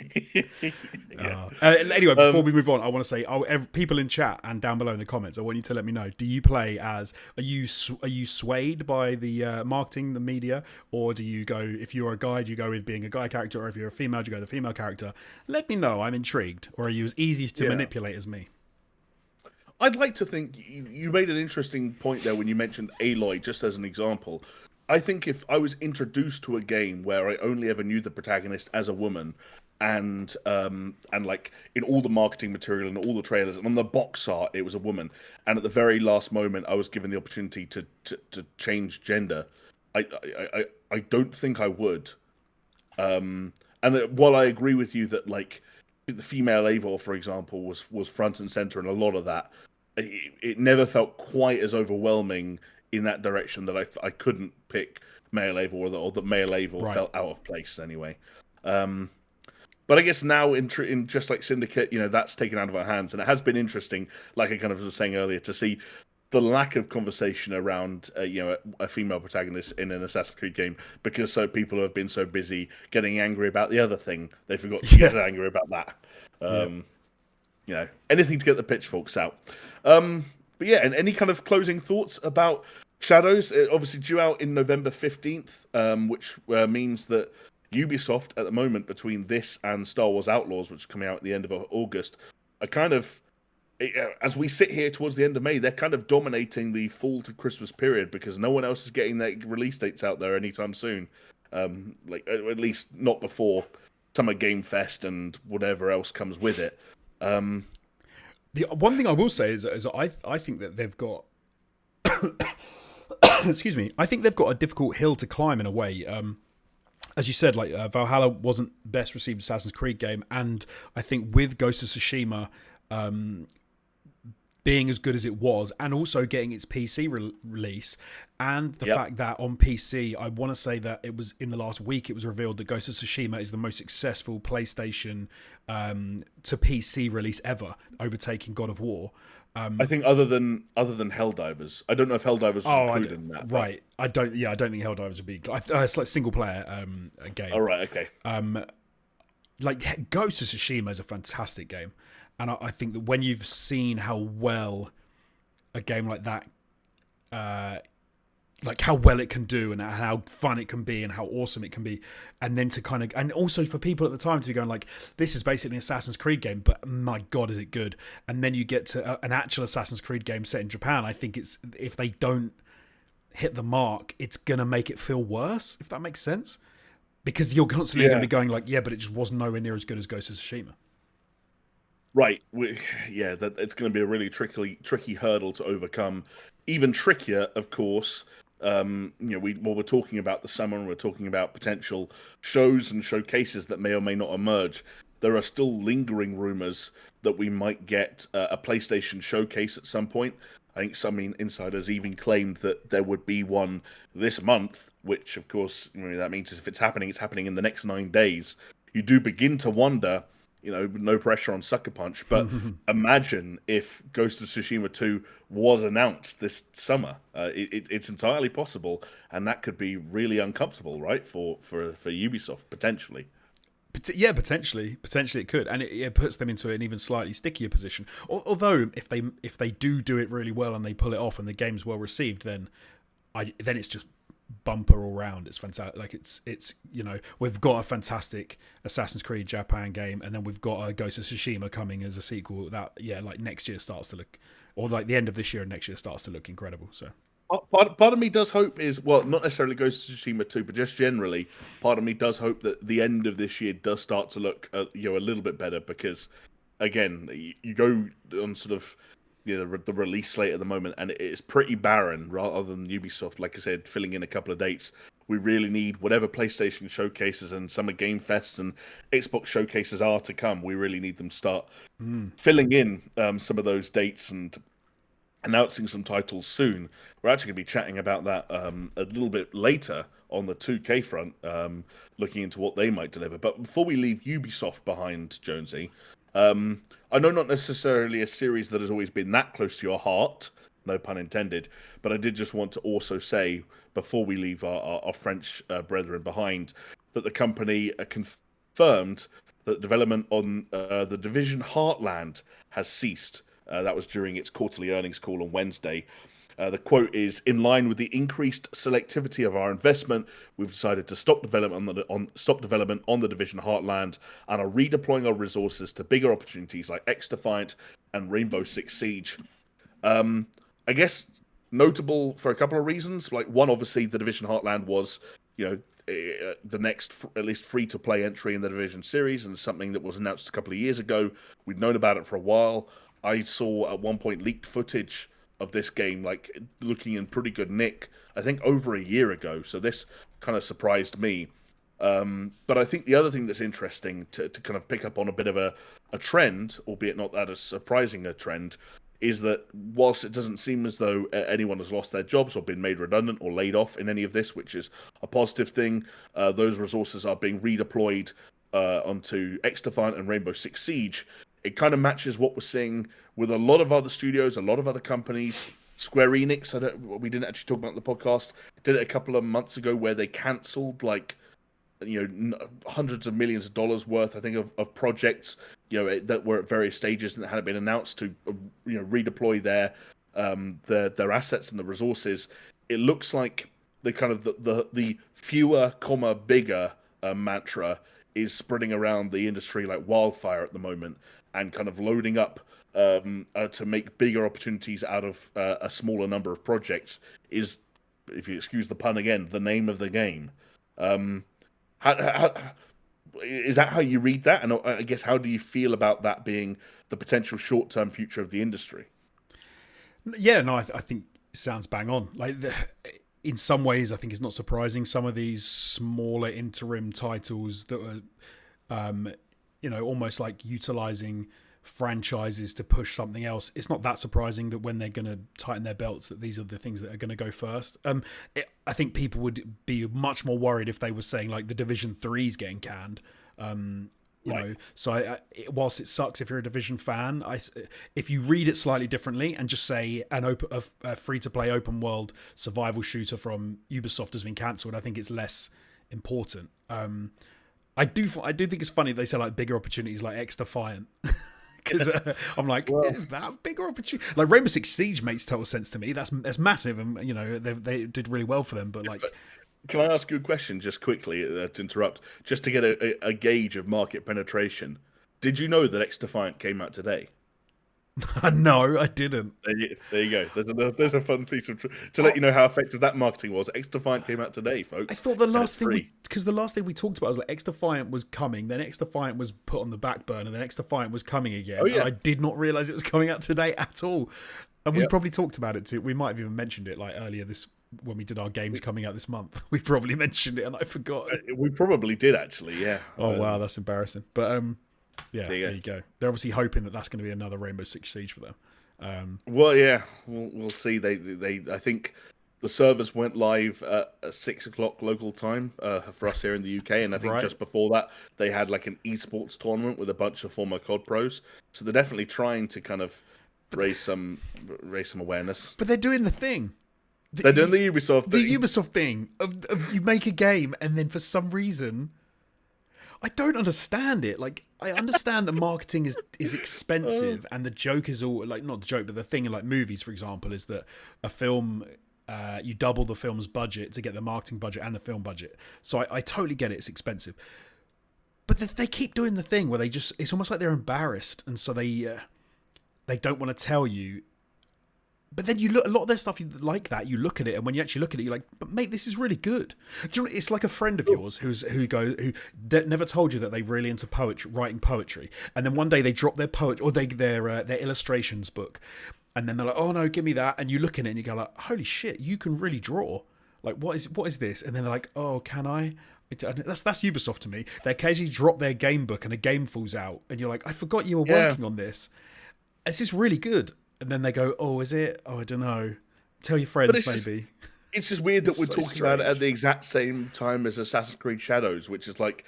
Yeah. Anyway, before we move on, I want to say, people in chat and down below in the comments, I want you to let me know. Do you play as? Are you swayed by the marketing, the media, or do you go? If you're a guy, do you go with being a guy character, or if you're a female, do you go with the female character? Let me know. I'm intrigued. Or are you as easy to manipulate as me? I'd like to think you made an interesting point there when you mentioned Aloy, just as an example. I think if I was introduced to a game where I only ever knew the protagonist as a woman, and like in all the marketing material and all the trailers and on the box art it was a woman, and at the very last moment I was given the opportunity to change gender, I don't think I would. And while I agree with you that like the female Eivor, for example, was front and center in a lot of that, it never felt quite as overwhelming in that direction that I couldn't pick male Eivor, or that male Eivor felt out of place anyway. But I guess now in just like Syndicate, that's taken out of our hands, and it has been interesting, like I kind of was saying earlier, to see the lack of conversation around a female protagonist in an Assassin's Creed game, because people have been so busy getting angry about the other thing, they forgot to get angry about that. Anything to get the pitchforks out. But yeah, and any kind of closing thoughts about Shadows? Obviously due out in November 15th, which means that Ubisoft at the moment, between this and Star Wars Outlaws, which is coming out at the end of August, are kind of, as we sit here towards the end of May, they're kind of dominating the fall to Christmas period, because no one else is getting their release dates out there anytime soon. At least not before Summer Game Fest and whatever else comes with it. The one thing I will say is I think that they've got excuse me, I think they've got a difficult hill to climb in a way. As you said, like Valhalla wasn't best received Assassin's Creed game, and I think with Ghost of Tsushima being as good as it was, and also getting its PC release, and the fact that on PC, I want to say that it was in the last week, it was revealed that Ghost of Tsushima is the most successful PlayStation to PC release ever, overtaking God of War. I think other than Helldivers, I don't know if Helldivers was included in that. Right, I don't think Helldivers would be. It's like single player game. Oh right, okay. Like Ghost of Tsushima is a fantastic game, and I think that when you've seen how well a game like that, like how well it can do and how fun it can be and how awesome it can be, and then to kind of, and also for people at the time to be going like, this is basically an Assassin's Creed game, but my God, is it good? And then you get to an actual Assassin's Creed game set in Japan. I think it's, if they don't hit the mark, it's going to make it feel worse, if that makes sense. Because you're constantly going to be going like, yeah, but it just was nowhere near as good as Ghost of Tsushima. Right. That it's going to be a really tricky hurdle to overcome. Even trickier, of course. We're talking about the summer, and we're talking about potential shows and showcases that may or may not emerge. There are still lingering rumors that we might get a PlayStation showcase at some point. I think some insiders even claimed that there would be one this month, which, of course, that means if it's happening in the next 9 days. You do begin to wonder, no pressure on Sucker Punch, but imagine if Ghost of Tsushima 2 was announced this summer. It's entirely possible, and that could be really uncomfortable, right, for Ubisoft, potentially. Yeah, potentially it could, and it puts them into an even slightly stickier position. Although, if they do it really well and they pull it off, and the game's well received, then it's just bumper all round. It's fantastic. Like it's we've got a fantastic Assassin's Creed Japan game, and then we've got a Ghost of Tsushima coming as a sequel that like next year starts to look, or like the end of this year and next year starts to look incredible. So Part of me does hope is, well, not necessarily Ghost of Tsushima 2, but just generally, part of me does hope that the end of this year does start to look, a little bit better because, again, you go on sort of, the release slate at the moment, and it's pretty barren rather than Ubisoft, like I said, filling in a couple of dates. We really need whatever PlayStation showcases and Summer Game Fests and Xbox showcases are to come. We really need them to start filling in some of those dates and announcing some titles soon. We're actually going to be chatting about that a little bit later on the 2K front, looking into what they might deliver. But before we leave Ubisoft behind, Jonesy, I know not necessarily a series that has always been that close to your heart, no pun intended, but I did just want to also say, before we leave our French brethren behind, that the company confirmed that development on the Division Heartland has ceased. That was during its quarterly earnings call on Wednesday. The quote is, "In line with the increased selectivity of our investment, we've decided to stop development on the Division Heartland and are redeploying our resources to bigger opportunities like X-Defiant and Rainbow Six Siege." I guess notable for a couple of reasons. Like, one, obviously, the Division Heartland was, the next at least free-to-play entry in the Division series, and something that was announced a couple of years ago. We'd known about it for a while. I saw at one point leaked footage of this game, like looking in pretty good nick, I think over a year ago. So this kind of surprised me. But I think the other thing that's interesting to kind of pick up on a bit of a trend, albeit not that as surprising a trend, is that whilst it doesn't seem as though anyone has lost their jobs or been made redundant or laid off in any of this, which is a positive thing, those resources are being redeployed onto X-Defiant and Rainbow Six Siege. It kind of matches what we're seeing with a lot of other studios, a lot of other companies. Square Enix, we didn't actually talk about in the podcast, did it a couple of months ago where they cancelled hundreds of millions of dollars worth, I think, of projects, that were at various stages and that hadn't been announced to, redeploy their assets and the resources. It looks like the kind of the fewer, bigger mantra is spreading around the industry like wildfire at the moment, and kind of loading up to make bigger opportunities out of a smaller number of projects is, if you excuse the pun again, the name of the game. How, is that how you read that? And I guess, how do you feel about that being the potential short-term future of the industry? Yeah, no, I think it sounds bang on. Like, in some ways, I think it's not surprising. Some of these smaller interim titles that are, almost like utilizing franchises to push something else. It's not that surprising that when they're going to tighten their belts, that these are the things that are going to go first. I think people would be much more worried if they were saying like the Division 3's getting canned. Right. So whilst it sucks if you're a Division fan, if you read it slightly differently and just say a free-to-play open world survival shooter from Ubisoft has been cancelled, I think it's less important. I do think it's funny they say like bigger opportunities like X-Defiant. Because I'm like, is that a bigger opportunity? Like, Rainbow Six Siege makes total sense to me. That's massive, and they did really well for them. But like, can I ask you a question just quickly to interrupt, just to get a gauge of market penetration? Did you know that X-Defiant came out today? No, I didn't. There you go. There's a fun piece of to let you know how effective that marketing was. X-Defiant came out today, folks. I thought the last thing we talked about was like X-Defiant was coming, then X-Defiant was put on the back burner, then X-Defiant was coming again. Oh, yeah. And I did not realize it was coming out today at all. And we probably talked about it too. We might have even mentioned it like earlier when we did our games coming out this month. We probably mentioned it and I forgot. We probably did actually, yeah. Oh wow, that's embarrassing. But yeah, there you go. They're obviously hoping that that's going to be another Rainbow Six Siege for them. Well, yeah, we'll see. They I think the servers went live at 6 o'clock local time for us here in the UK, and I think just before that they had like an esports tournament with a bunch of former COD pros. So they're definitely trying to kind of raise some awareness. But they're doing the thing. They're doing the Ubisoft thing. The Ubisoft thing of you make a game and then for some reason, I don't understand it. Like, I understand that marketing is expensive, and the joke is all like, not the joke, but the thing in like movies, for example, is that a film, you double the film's budget to get the marketing budget and the film budget. So I totally get it. It's expensive, but they keep doing the thing where it's almost like they're embarrassed, and so they don't want to tell you But then you look a lot of their stuff like that. You look at it, and when you actually look at it, you're like, "But mate, this is really good." Do you know, it's like a friend of yours who never told you that they really into poetry, writing poetry, and then one day they drop their poet or their illustrations book, and then they're like, "Oh no, give me that!" And you look at it and you go like, "Holy shit, you can really draw! Like, what is this?" And then they're like, "Oh, can I?" That's Ubisoft to me. They occasionally drop their game book and a game falls out, and you're like, "I forgot you were working on this. This is really good." And then they go, "Oh, is it? Oh, I don't know. Tell your friends, maybe." It's just weird that we're so talking about it at the exact same time as Assassin's Creed Shadows, which is like,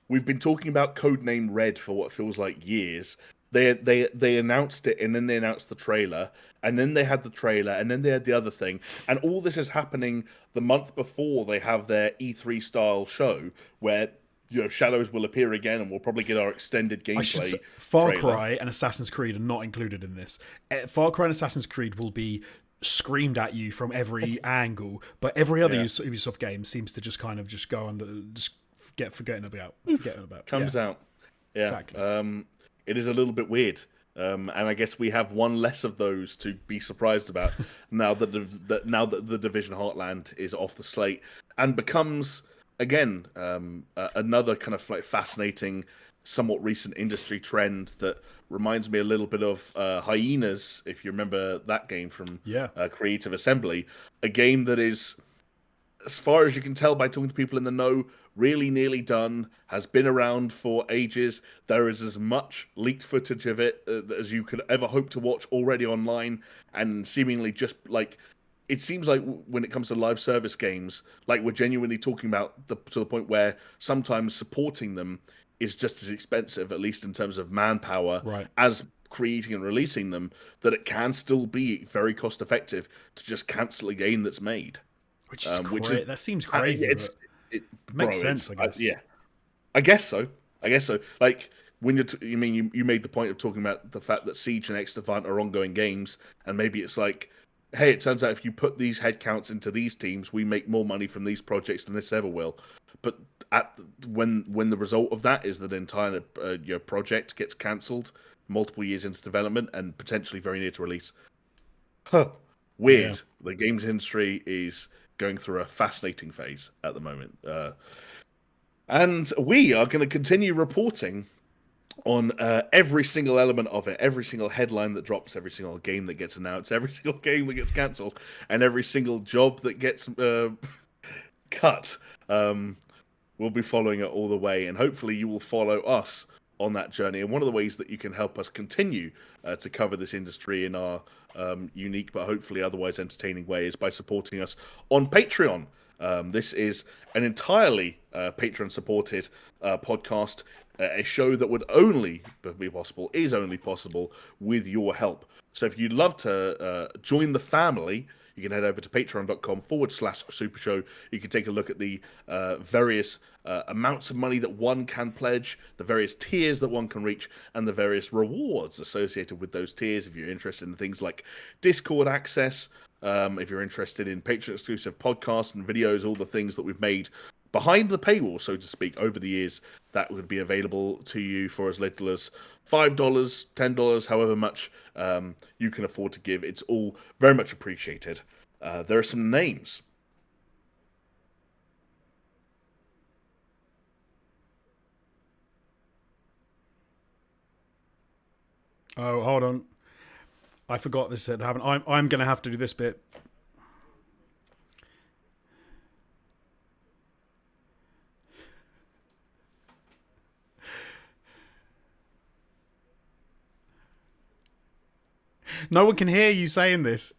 we've been talking about Codename Red for what feels like years. They announced it, and then they announced the trailer, and then they had the trailer, and then they had the other thing, and all this is happening the month before they have their E3 style show where Shadows will appear again, and we'll probably get our extended gameplay. Far Cry and Assassin's Creed are not included in this. Far Cry and Assassin's Creed will be screamed at you from every angle, but every other Ubisoft game seems to just kind of just go under, just forgetting about. Comes out. Yeah, exactly. It is a little bit weird. And I guess we have one less of those to be surprised about now that the Division Heartland is off the slate and becomes, again, another kind of like fascinating, somewhat recent industry trend that reminds me a little bit of Hyenas, if you remember that game from Creative Assembly, a game that is, as far as you can tell by talking to people in the know, really nearly done, has been around for ages. There is as much leaked footage of it as you could ever hope to watch already online, and seemingly just like, it seems like when it comes to live service games, like we're genuinely talking about to the point where sometimes supporting them is just as expensive, at least in terms of manpower, as creating and releasing them, that it can still be very cost effective to just cancel a game that's made. Which is crazy. That seems crazy. It makes sense, I guess. I guess so. Like, when you made the point of talking about the fact that Siege and Extravagant are ongoing games, and maybe it's like, hey, it turns out if you put these headcounts into these teams, we make more money from these projects than this ever will. But when the result of that is that an entire your project gets cancelled multiple years into development and potentially very near to release, weird. Yeah. The games industry is going through a fascinating phase at the moment, and we are going to continue reporting on every single element of it, every single headline that drops, every single game that gets announced, every single game that gets cancelled, and every single job that gets cut. We'll be following it all the way, and hopefully you will follow us on that journey. And one of the ways that you can help us continue to cover this industry in our unique but hopefully otherwise entertaining way is by supporting us on Patreon. This is an entirely Patreon-supported podcast, a show that would only be possible, is only possible with your help. So if you'd love to join the family, you can head over to patreon.com/SuperShow. You can take a look at the various amounts of money that one can pledge, the various tiers that one can reach, and the various rewards associated with those tiers if you're interested in things like Discord access, if you're interested in Patreon-exclusive podcasts and videos, all the things that we've made behind the paywall, so to speak, over the years, that would be available to you for as little as $5, $10, however much you can afford to give. It's all very much appreciated. There are some names. Oh, hold on. I forgot this had happened. I'm going to have to do this bit. No one can hear you saying this.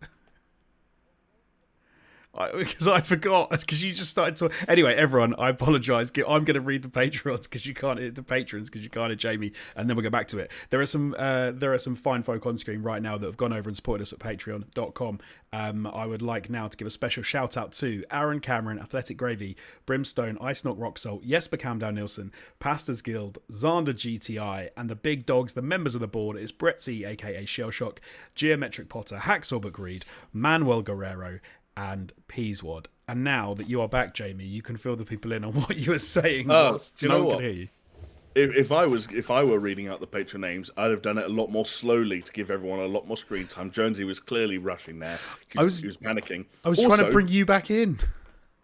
Because I forgot. Because you just started to. Anyway, everyone, I apologise. I'm going to read the patrons because you can't hear the patrons because you can't hear Jamie, and then we'll go back to it. There are some fine folk on screen right now that have gone over and supported us at patreon.com. I would like now to give a special shout out to Aaron Cameron, Athletic Gravy, Brimstone, Ice Knock Rock Salt, Jesper Camdown Nilsson, Pastors Guild, Zander GTI, and the big dogs, the members of the board, is Bretzy, aka Shellshock, Geometric Potter, Hacksaw McGreed, Manuel Guerrero, and Peaswad. And now that you are back, Jamie, you can fill the people in on what you were saying. Do you know what? Can hear you. if I were reading out the patron names, I'd have done it a lot more slowly to give everyone a lot more screen time. Jonesy was clearly rushing there because he was panicking. I was trying to bring you back in.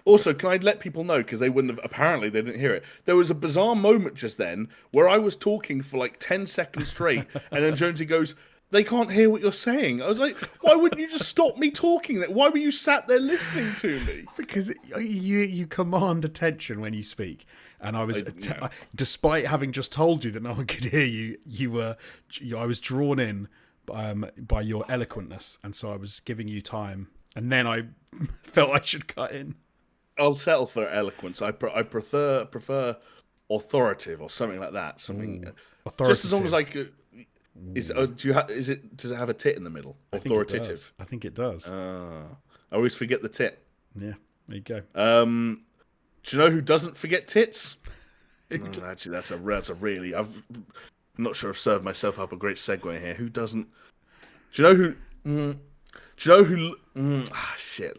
Also, can I let people know, because they wouldn't have, apparently they didn't hear it. There was a bizarre moment just then where I was talking for like 10 seconds straight, and then Jonesy goes, "They can't hear what you're saying." I was like, "Why wouldn't you just stop me talking? Why were you sat there listening to me?" Because you command attention when you speak, and I was, despite having just told you that no one could hear you, I was drawn in by your eloquentness, and so I was giving you time, and then I felt I should cut in. I'll settle for eloquence. I prefer authoritative or something like that. Something just as long as I could. Does it have a tit in the middle? Authoritative. I think it does. I always forget the tit. Yeah, there you go. Do you know who doesn't forget tits? Actually, that's a really. I'm not sure I've served myself up a great segue here. Who doesn't? Do you know who? Do you know who? Shit.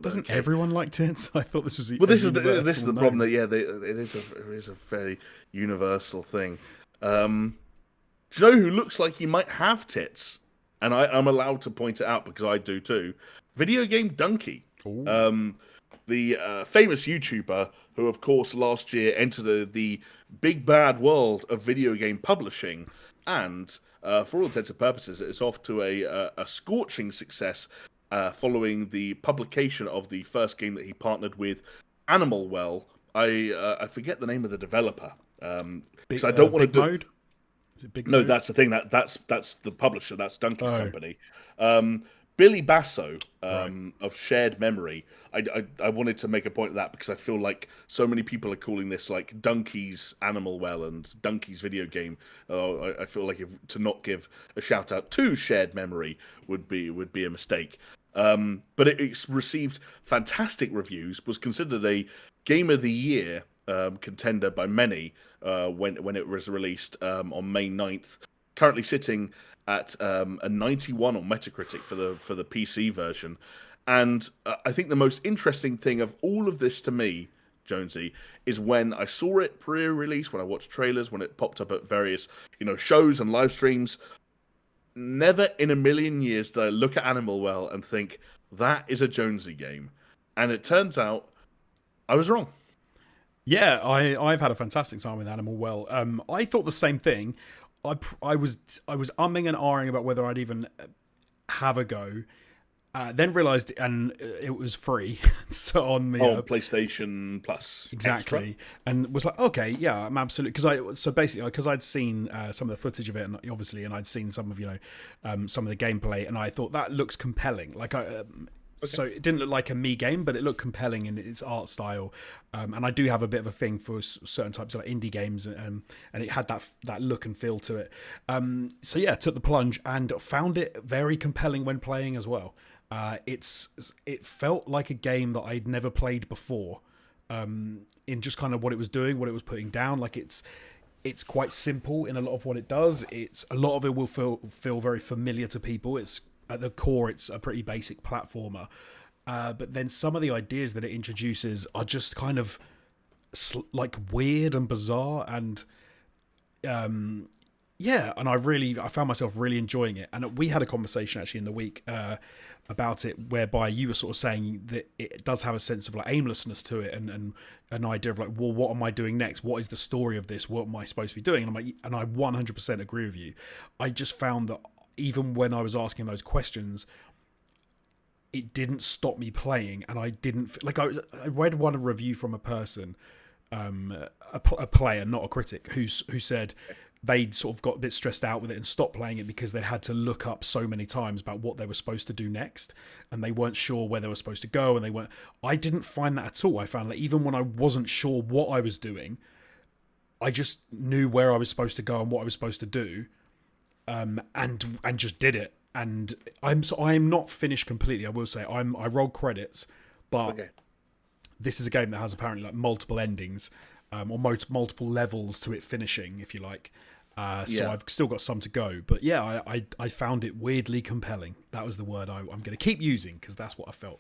Doesn't everyone like tits? I thought this was. Well, this is the problem. That it is a very universal thing. Do you know who looks like he might have tits? And I'm allowed to point it out because I do too. Video game Donkey. The famous YouTuber who, of course, last year entered the big bad world of video game publishing, and for all intents and purposes, it's off to a scorching success following the publication of the first game that he partnered with Animal Well. I forget the name of the developer because I don't want to do. Mode? Is it Big No, Mode? that's the thing. That's the publisher. That's Donkey's company. Billy Basso of Shared Memory. I wanted to make a point of that because I feel like so many people are calling this like Donkey's Animal Well and Donkey's video game. I feel like to not give a shout out to Shared Memory would be a mistake. But it's received fantastic reviews. Was considered a Game of the Year contender by many when it was released on May 9th. Currently sitting at a 91 on Metacritic for the PC version. And I think the most interesting thing of all of this to me, Jonesy, is when I saw it pre-release, when I watched trailers, when it popped up at various shows and live streams. Never in a million years did I look at Animal Well and think that is a Jonesy game, and it turns out I was wrong. Yeah, I've had a fantastic time with Animal Well. I thought the same thing. I was umming and ahhing about whether I'd even have a go. Then realised, and it was free, so on the PlayStation Plus, exactly, Extra. And was like, okay, yeah, I'm absolutely because I'd seen some of the footage of it, and obviously, and I'd seen some of some of the gameplay, and I thought that looks compelling. Like So it didn't look like a me game, but it looked compelling in its art style. And I do have a bit of a thing for certain types of indie games, and it had that look and feel to it. So yeah, took the plunge and found it very compelling when playing as well. It felt like a game that I'd never played before, in just kind of what it was doing, what it was putting down. Like it's quite simple in a lot of what it does. A lot of it will feel very familiar to people. It's at the core, it's a pretty basic platformer. But then some of the ideas that it introduces are just kind of like weird and bizarre, and yeah, and I found myself really enjoying it. And we had a conversation actually in the week about it, whereby you were sort of saying that it does have a sense of like aimlessness to it, and an idea of like, well, what am I doing next? What is the story of this? What am I supposed to be doing? And I'm like, and I 100% agree with you. I just found that even when I was asking those questions, it didn't stop me playing, and I didn't like. I read one review from a person, a player, not a critic, who said they'd sort of got a bit stressed out with it and stopped playing it because they had to look up so many times about what they were supposed to do next, and they weren't sure where they were supposed to go, and they weren't. I didn't find that at all. I found that even when I wasn't sure what I was doing, I just knew where I was supposed to go and what I was supposed to do, and just did it. And I'm not finished completely. I will say I rolled credits, but okay. This is a game that has apparently like multiple endings, or multiple levels to it finishing, if you like. So I've still got some to go, but yeah, I found it weirdly compelling. That was the word I'm going to keep using because that's what I felt.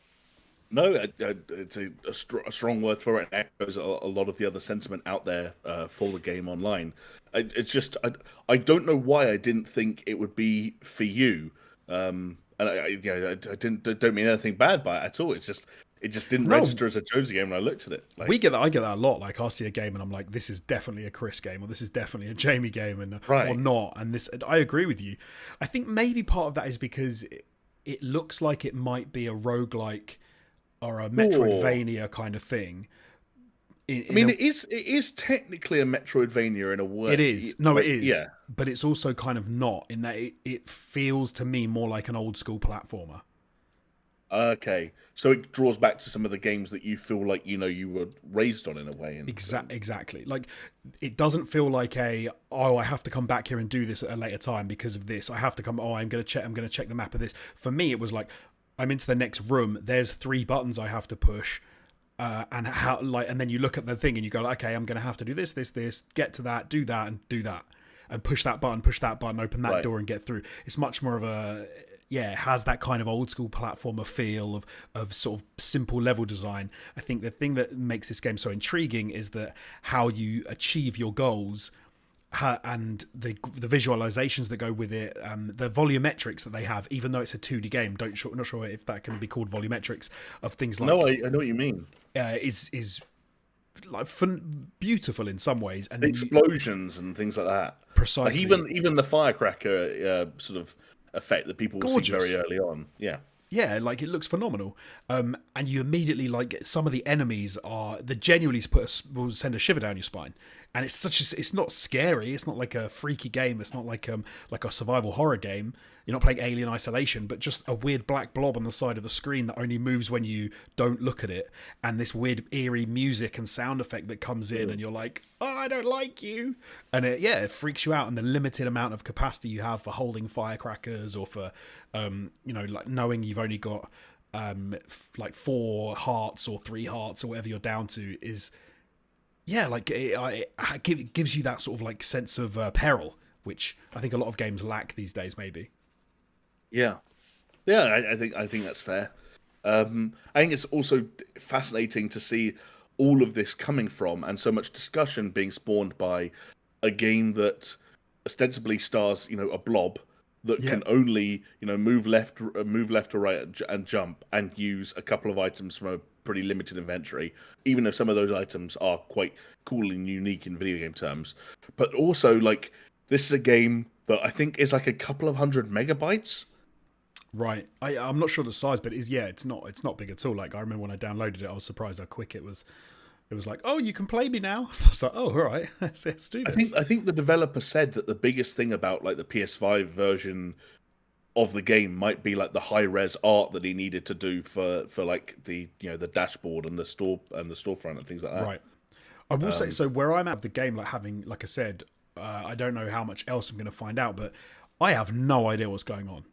No, it's a strong word for it. It echoes a lot of the other sentiment out there for the game online. It's just I don't know why I didn't think it would be for you. And I don't mean anything bad by it at all. It just didn't No, register as a Jonesy game when I looked at it. we Like, get that. I get that a lot. Like I'll see a game and I'm like, this is definitely a Chris game, or this is definitely a Jamie game, and or right. not. And this, I agree with you. I think maybe part of that is because it looks like it might be a roguelike or a Or Metroidvania kind of thing. I mean, it is technically a Metroidvania in a It way. is. No, it Like, is. yeah. But it's also kind of not, in that it feels to me more like an old school platformer. Okay. So it draws back to some of the games that you feel like you were raised on in a way. And Exactly. Like it doesn't feel like I have to come back here and do this at a later time because of this. I have to come. Oh, I'm gonna check the map of this. For me, it was like I'm into the next room. There's 3 buttons I have to push. And then you look at the thing and you go, okay, I'm going to have to do this, get to that, do that, and push that button, open that right. door and get through. It's much more of it has that kind of old school platformer feel of sort of simple level design. I think the thing that makes this game so intriguing is that how you achieve your goals and the visualizations that go with it, the volumetrics that they have, even though it's a 2D game. Not sure if that can be called volumetrics of things like. No, I know what you mean. Is like beautiful in some ways, and The then explosions and things like that. Like precisely even the firecracker sort of effect that people will see gorgeous. very early on. Yeah. Yeah, like it looks phenomenal, and you immediately like some of the enemies are that genuinely will send a shiver down your spine, and it's not scary. It's not like a freaky game. It's not like a survival horror game. You're not playing Alien Isolation, but just a weird black blob on the side of the screen that only moves when you don't look at it, and this weird eerie music and sound effect that comes in, and you're like, oh, I don't like you, and it freaks you out, and the limited amount of capacity you have for holding firecrackers or for like knowing you've only got like 4 hearts or 3 hearts or whatever you're down to is like it gives you that sort of like sense of peril, which I think a lot of games lack these days maybe. Yeah. Yeah, I think that's fair. I think it's also fascinating to see all of this coming from, and so much discussion being spawned by a game that ostensibly stars, a blob that can only, move left or right and jump and use a couple of items from a pretty limited inventory, even if some of those items are quite cool and unique in video game terms. But also, like, this is a game that I think is like a couple of 100 megabytes. Right. I'm not sure the size, but it's not big at all. Like I remember when I downloaded it, I was surprised how quick it was. It was like, oh, you can play me now. I was like, oh, all right, let's do this. I think the developer said that the biggest thing about like the PS5 version of the game might be like the high res art that he needed to do for like the the dashboard and the storefront and things like that. Right. I will say, so where I'm at the game, like having, like I said, I don't know how much else I'm going to find out, but I have no idea what's going on.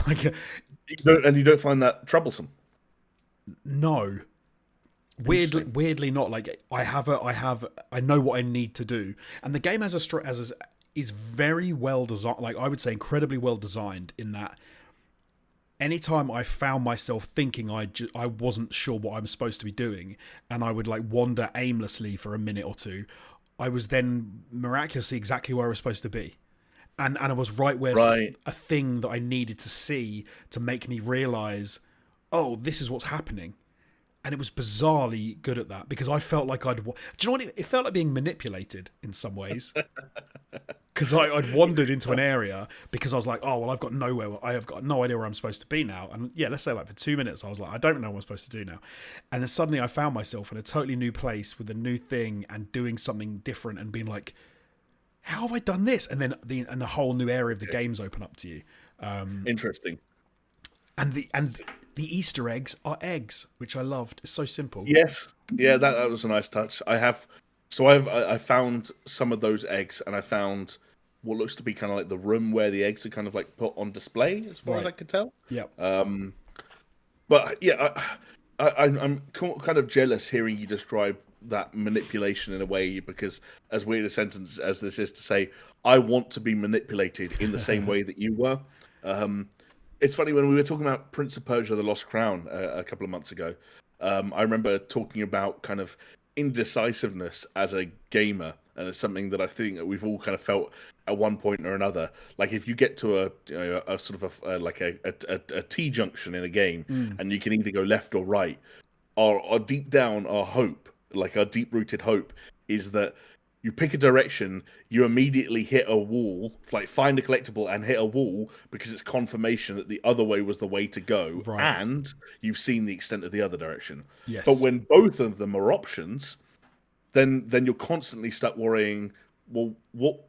Like, You don't find that troublesome? no. Weirdly not. Like I know what I need to do, and the game is very well designed. Like I would say, incredibly well designed in that. Anytime I found myself thinking I wasn't sure what I'm supposed to be doing, and I would like wander aimlessly for a minute or two, I was then miraculously exactly where I was supposed to be. And I was right where a thing that I needed to see to make me realise, oh, this is what's happening. And it was bizarrely good at that because I felt like do you know what? It felt like being manipulated in some ways. Because I'd wandered into an area because I was like, oh, well, I have got no idea where I'm supposed to be now. And yeah, let's say like for 2 minutes, I was like, I don't know what I'm supposed to do now. And then suddenly I found myself in a totally new place with a new thing and doing something different and being like, how have I done this? And then the whole new area of the games open up to you. Interesting. And the Easter eggs are eggs, which I loved. It's so simple. Yes, yeah, that was a nice touch. I found some of those eggs, and I found what looks to be kind of like the room where the eggs are kind of like put on display, as far as I could tell. Yeah. But yeah, I'm kind of jealous hearing you describe that manipulation in a way, because as weird a sentence as this is to say, I want to be manipulated in the same way that you were. It's funny when we were talking about Prince of Persia: The Lost Crown a couple of months ago. I remember talking about kind of indecisiveness as a gamer, and it's something that I think that we've all kind of felt at one point or another. Like if you get to a sort of a T junction in a game, Mm. and you can either go left or right. Our deep down, our hope, like our deep rooted hope, is that you pick a direction, you immediately hit a wall, like find a collectible and hit a wall because it's confirmation that the other way was the way to go, Right. and you've seen the extent of the other direction. But Yes. when both of them are options, then you're constantly stuck worrying, well, what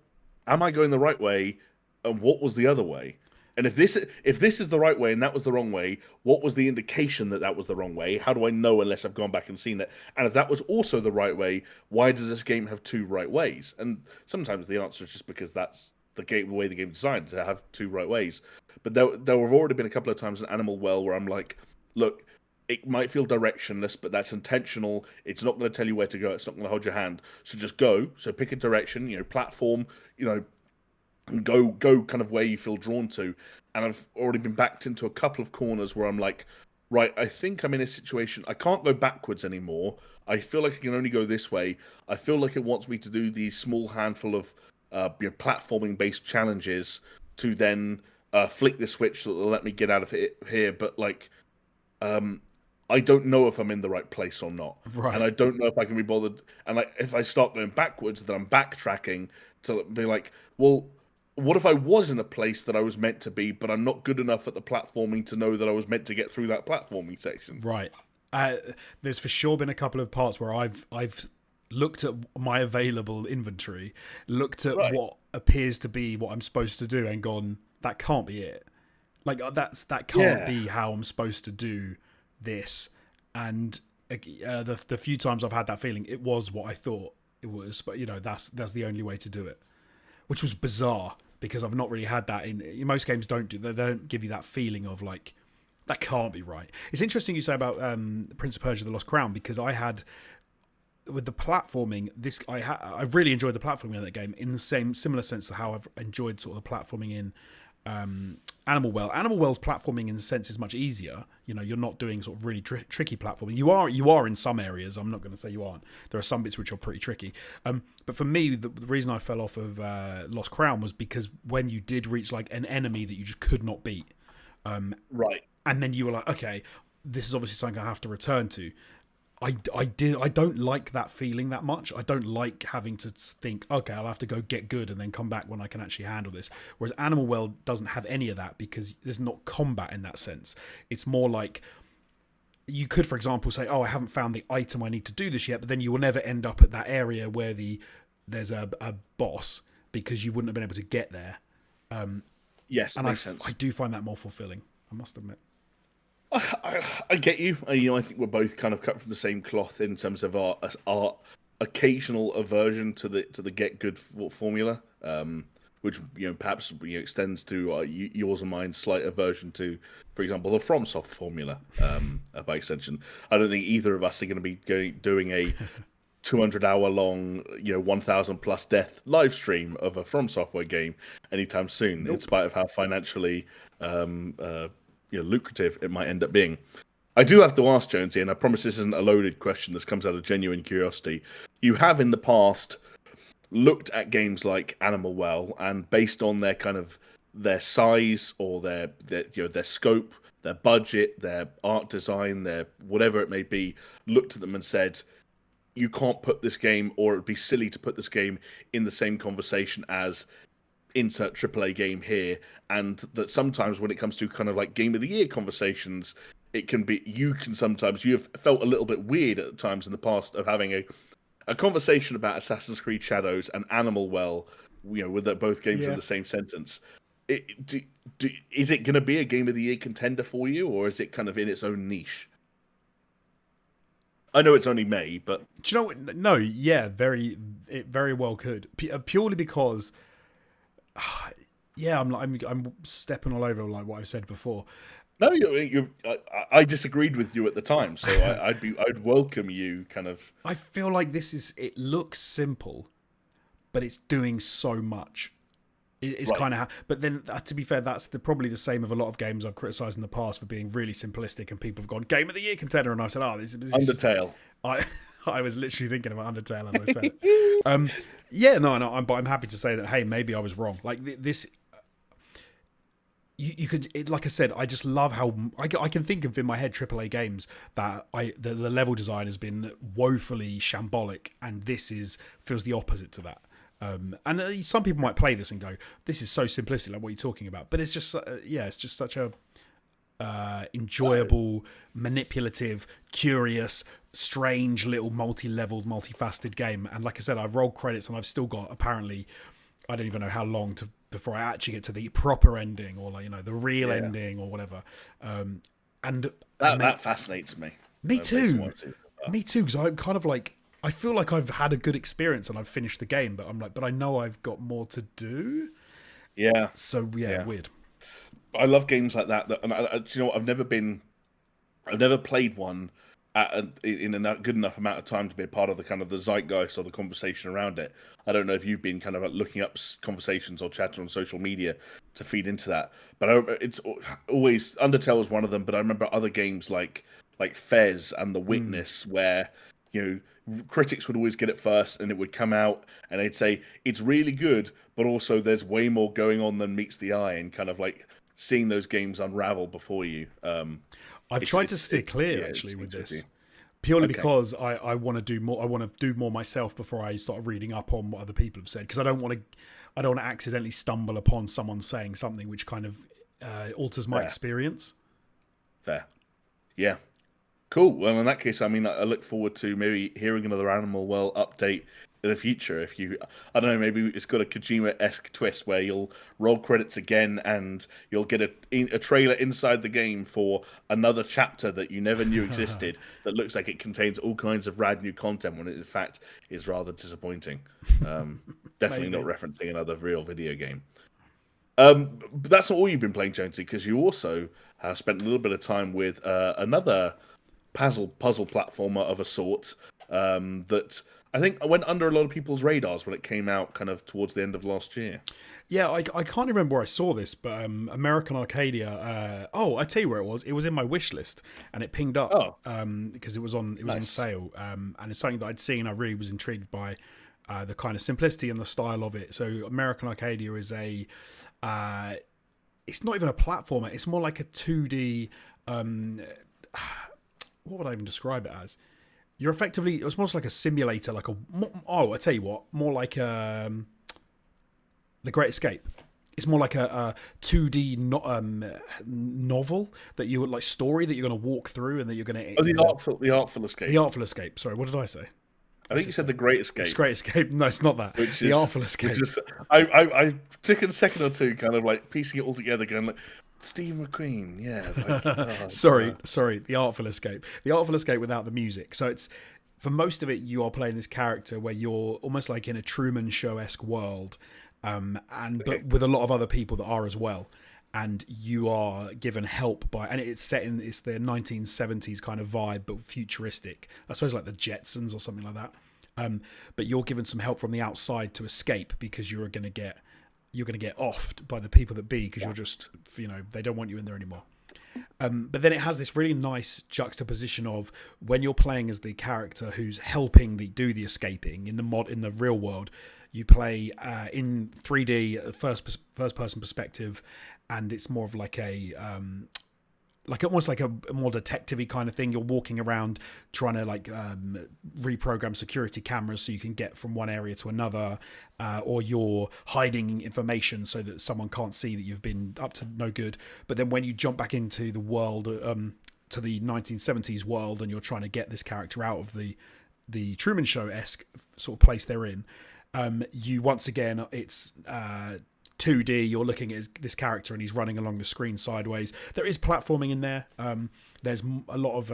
am I going the right way, and what was the other way? And if this is the right way and that was the wrong way, what was the indication that that was the wrong way? How do I know unless I've gone back and seen it? And if that was also the right way, why does this game have two right ways? And sometimes the answer is just because that's the way the game designed to have two right ways. But there have already been a couple of times in Animal Well where I'm like, look, it might feel directionless, but that's intentional. It's not going to tell you where to go. It's not going to hold your hand. So just go. So pick a direction, platform, and go kind of where you feel drawn to. And I've already been backed into a couple of corners where I'm like, right, I think I'm in a situation I can't go backwards anymore. I feel like I can only go this way. I feel like it wants me to do these small handful of platforming based challenges to then flick the switch that will let me get out of it here. But like, I don't know if I'm in the right place or not, Right. and I don't know if I can be bothered. And like, if I start going backwards, then I'm backtracking to be like, well, what if I was in a place that I was meant to be, but I'm not good enough at the platforming to know that I was meant to get through that platforming section? Right. There's for sure been a couple of parts where I've looked at my available inventory, looked at Right. what appears to be what I'm supposed to do, and gone, that can't be it. Like that can't Yeah. be how I'm supposed to do this. And the few times I've had that feeling, it was what I thought it was. But that's the only way to do it, which was bizarre because I've not really had that in most games. They don't give you that feeling of like that can't be right. It's interesting you say about Prince of Persia: The Lost Crown, because I had with the platforming. I really enjoyed the platforming in that game in the similar sense to how I've enjoyed sort of the platforming in Animal Well. Animal Well's platforming in a sense is much easier. You're not doing sort of really tricky platforming. You are in some areas. I'm not going to say you aren't. There are some bits which are pretty tricky. But for me, the reason I fell off of Lost Crown was because when you did reach like an enemy that you just could not beat, Right. and then you were like, okay, this is obviously something I have to return to. I don't like that feeling that much. I don't like having to think, okay, I'll have to go get good and then come back when I can actually handle this. Whereas Animal World doesn't have any of that because there's not combat in that sense. It's more like you could, for example, say, oh, I haven't found the item I need to do this yet, but then you will never end up at that area where there's a boss because you wouldn't have been able to get there. Yes, And makes sense. I do find that more fulfilling, I must admit. I get you. I think we're both kind of cut from the same cloth in terms of our occasional aversion to the get good formula, which perhaps extends to yours and mine's slight aversion to, for example, the FromSoft formula. By extension, I don't think either of us are going to be doing a 200-hour long, 1,000 plus death live stream of a From Software game anytime soon, in spite of how financially lucrative it might end up being. I do have to ask, Jonesy, and I promise this isn't a loaded question. This comes out of genuine curiosity. You have in the past looked at games like Animal Well, and based on their size or their scope, their budget, their art design, their whatever it may be, looked at them and said, you can't put this game, or it'd be silly to put this game in the same conversation as insert AAA game here. And that sometimes when it comes to kind of like Game of the Year conversations, you have felt a little bit weird at times in the past of having a conversation about Assassin's Creed Shadows and Animal Well, with that both games are in the same sentence. Is it going to be a Game of the Year contender for you, or is it kind of in its own niche? I know it's only May, but Do you know what? No, yeah, it very well could. Purely because, I'm stepping all over like what I've said before. no, I disagreed with you at the time, so I'd welcome you kind of. I feel like it looks simple, but it's doing so much. It's kind of but then to be fair, that's probably the same of a lot of games I've criticised in the past for being really simplistic, and people have gone Game of the Year contender, and I've said, this is Undertale. I was literally thinking about Undertale as I said it. Yeah, no, but I'm happy to say that, hey, maybe I was wrong. Like this, you could, like I said, I just love how I can think of in my head AAA games that the level design has been woefully shambolic, and this feels the opposite to that. And some people might play this and go, "This is so simplistic, like what you're talking about." But it's just, it's just such a enjoyable, manipulative, curious, strange little multi-leveled, multifaceted game. And like I said, I've rolled credits and I've still got, apparently, I don't even know how long before I actually get to the proper ending, or like, the real ending or whatever. And that fascinates me. Me too. Me too, because I'm kind of like, I feel like I've had a good experience and I've finished the game, but I'm like, but I know I've got more to do. Yeah. So weird. I love games like that. And you know what? I've never played one in a good enough amount of time to be a part of the kind of the zeitgeist or the conversation around it. I don't know if you've been kind of like looking up conversations or chatting on social media to feed into that, but it's always, Undertale is one of them. But I remember other games like Fez and The Witness, where critics would always get it first, and it would come out and they'd say it's really good, but also there's way more going on than meets the eye, and kind of like seeing those games unravel before you. I've tried to steer clear actually with this, purely because I want to do more. I want to do more myself before I start reading up on what other people have said, because I don't want to accidentally stumble upon someone saying something which kind of alters my experience. Fair. Yeah. Cool. Well, in that case, I mean, I look forward to maybe hearing another Animal Well update in the future. If you, I don't know, maybe it's got a Kojima-esque twist where you'll roll credits again and you'll get a trailer inside the game for another chapter that you never knew existed that looks like it contains all kinds of rad new content, when it in fact is rather disappointing. Definitely not referencing another real video game. But that's not all you've been playing, Jonesy, because you also have spent a little bit of time with another puzzle platformer of a sort that I think went under a lot of people's radars when it came out kind of towards the end of last year. Yeah, I can't remember where I saw this, but American Arcadia. I tell you where it was. It was in my wish list, and it pinged up because it was on sale, and it's something that I'd seen. I really was intrigued by the kind of simplicity and the style of it. So American Arcadia is it's not even a platformer. It's more like a 2D. What would I even describe it as? You're effectively, it was almost like a simulator, I tell you what, more like The Great Escape. It's more like a 2D novel that you would like, story that you're going to walk through and that you're going to. Oh, the Artful Escape. The Artful Escape. Sorry, what did I say? I think you said The Great Escape. It's Great Escape. No, it's not that. The Artful Escape. I took a second or two, kind of like piecing it all together, going like, Steve McQueen, yeah. Sorry, The Artful Escape. The Artful Escape without the music. So it's, for most of it, you are playing this character where you're almost like in a Truman Show-esque world, but with a lot of other people that are as well. And you are given help by, and it's the 1970s kind of vibe, but futuristic. I suppose like the Jetsons or something like that. But you're given some help from the outside to escape, because you're going to get offed by the people that be, because you're just, they don't want you in there anymore. But then it has this really nice juxtaposition of when you're playing as the character who's helping do the escaping in the real world. You play in 3D, first person perspective, and it's more of like almost like a more detective-y kind of thing. You're walking around trying to reprogram security cameras so you can get from one area to another, or you're hiding information so that someone can't see that you've been up to no good. But then when you jump back into the world, to the 1970s world, and you're trying to get this character out of the Truman Show-esque sort of place they're in, you once again, it's 2D, you're looking at this character and he's running along the screen sideways. There is platforming in there. There's a lot of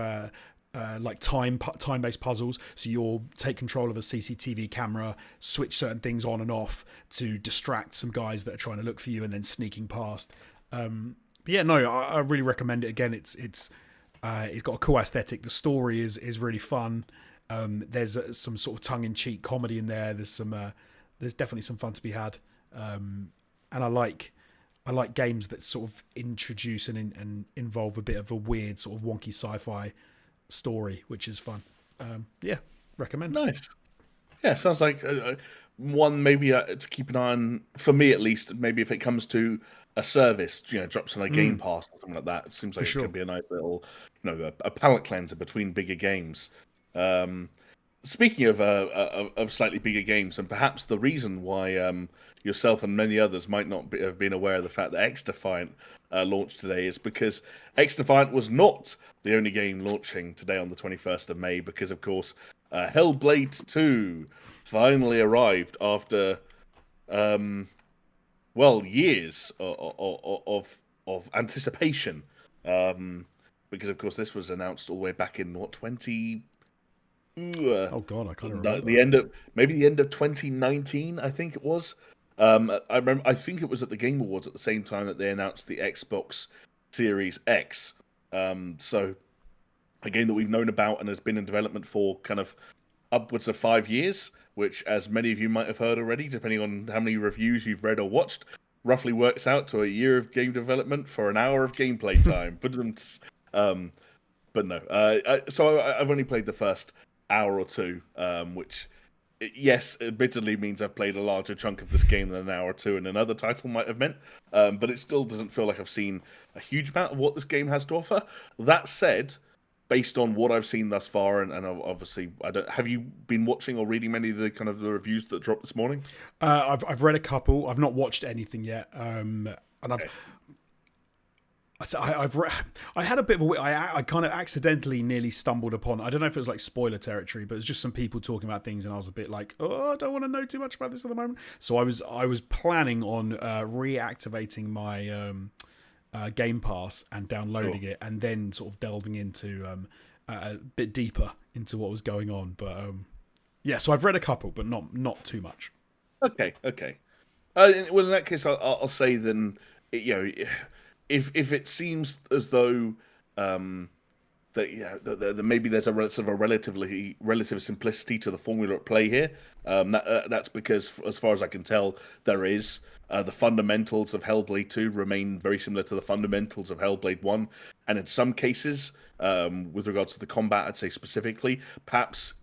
time-based puzzles. So you'll take control of a CCTV camera, switch certain things on and off to distract some guys that are trying to look for you and then sneaking past. But yeah, no, I really recommend it. Again, it's got a cool aesthetic. The story is really fun. There's some sort of tongue-in-cheek comedy in there. There's definitely some fun to be had. and I like games that sort of introduce and involve a bit of a weird sort of wonky sci-fi story, which is fun. Yeah, recommend. Nice. Yeah, sounds like one maybe to keep an eye on, for me at least. Maybe if it comes to a service, drops on a Game Pass or something like that. It seems For like it sure. could be a nice little, a palate cleanser between bigger games. Um, Speaking of slightly bigger games, and perhaps the reason why yourself and many others might not have been aware of the fact that X Defiant launched today is because X Defiant was not the only game launching today on the 21st of May, because of course Hellblade 2 finally arrived after years of anticipation. Because of course this was announced all the way back in what 20 Oh God, I kind of remember. the end of 2019, I think it was. I remember. I think it was at the Game Awards at the same time that they announced the Xbox Series X. So a game that we've known about and has been in development for kind of upwards of 5 years, which, as many of you might have heard already, depending on how many reviews you've read or watched, roughly works out to a year of game development for an hour of gameplay time. But no. I've only played the first hour or two, which, yes, admittedly means I've played a larger chunk of this game than an hour or two and another title might have meant. But it still doesn't feel like I've seen a huge amount of what this game has to offer. That said, based on what I've seen thus far, and obviously, have you been watching or reading many of the kind of the reviews that dropped this morning? I've read a couple. I've not watched anything yet. And Okay. I had a bit of I kind of accidentally nearly stumbled upon. I don't know if it was like spoiler territory, but it was just some people talking about things, and I was a bit like, oh, I don't want to know too much about this at the moment. So I was planning on reactivating my Game Pass and downloading it, and then sort of delving into a bit deeper into what was going on. But yeah, so I've read a couple, but not too much. Okay. Well, in that case, I'll say then, if it seems as though that maybe there's a relative simplicity to the formula at play here. That's because, as far as I can tell, there is the fundamentals of Hellblade 2 remain very similar to the fundamentals of Hellblade 1, and in some cases, with regards to the combat, I'd say specifically, perhaps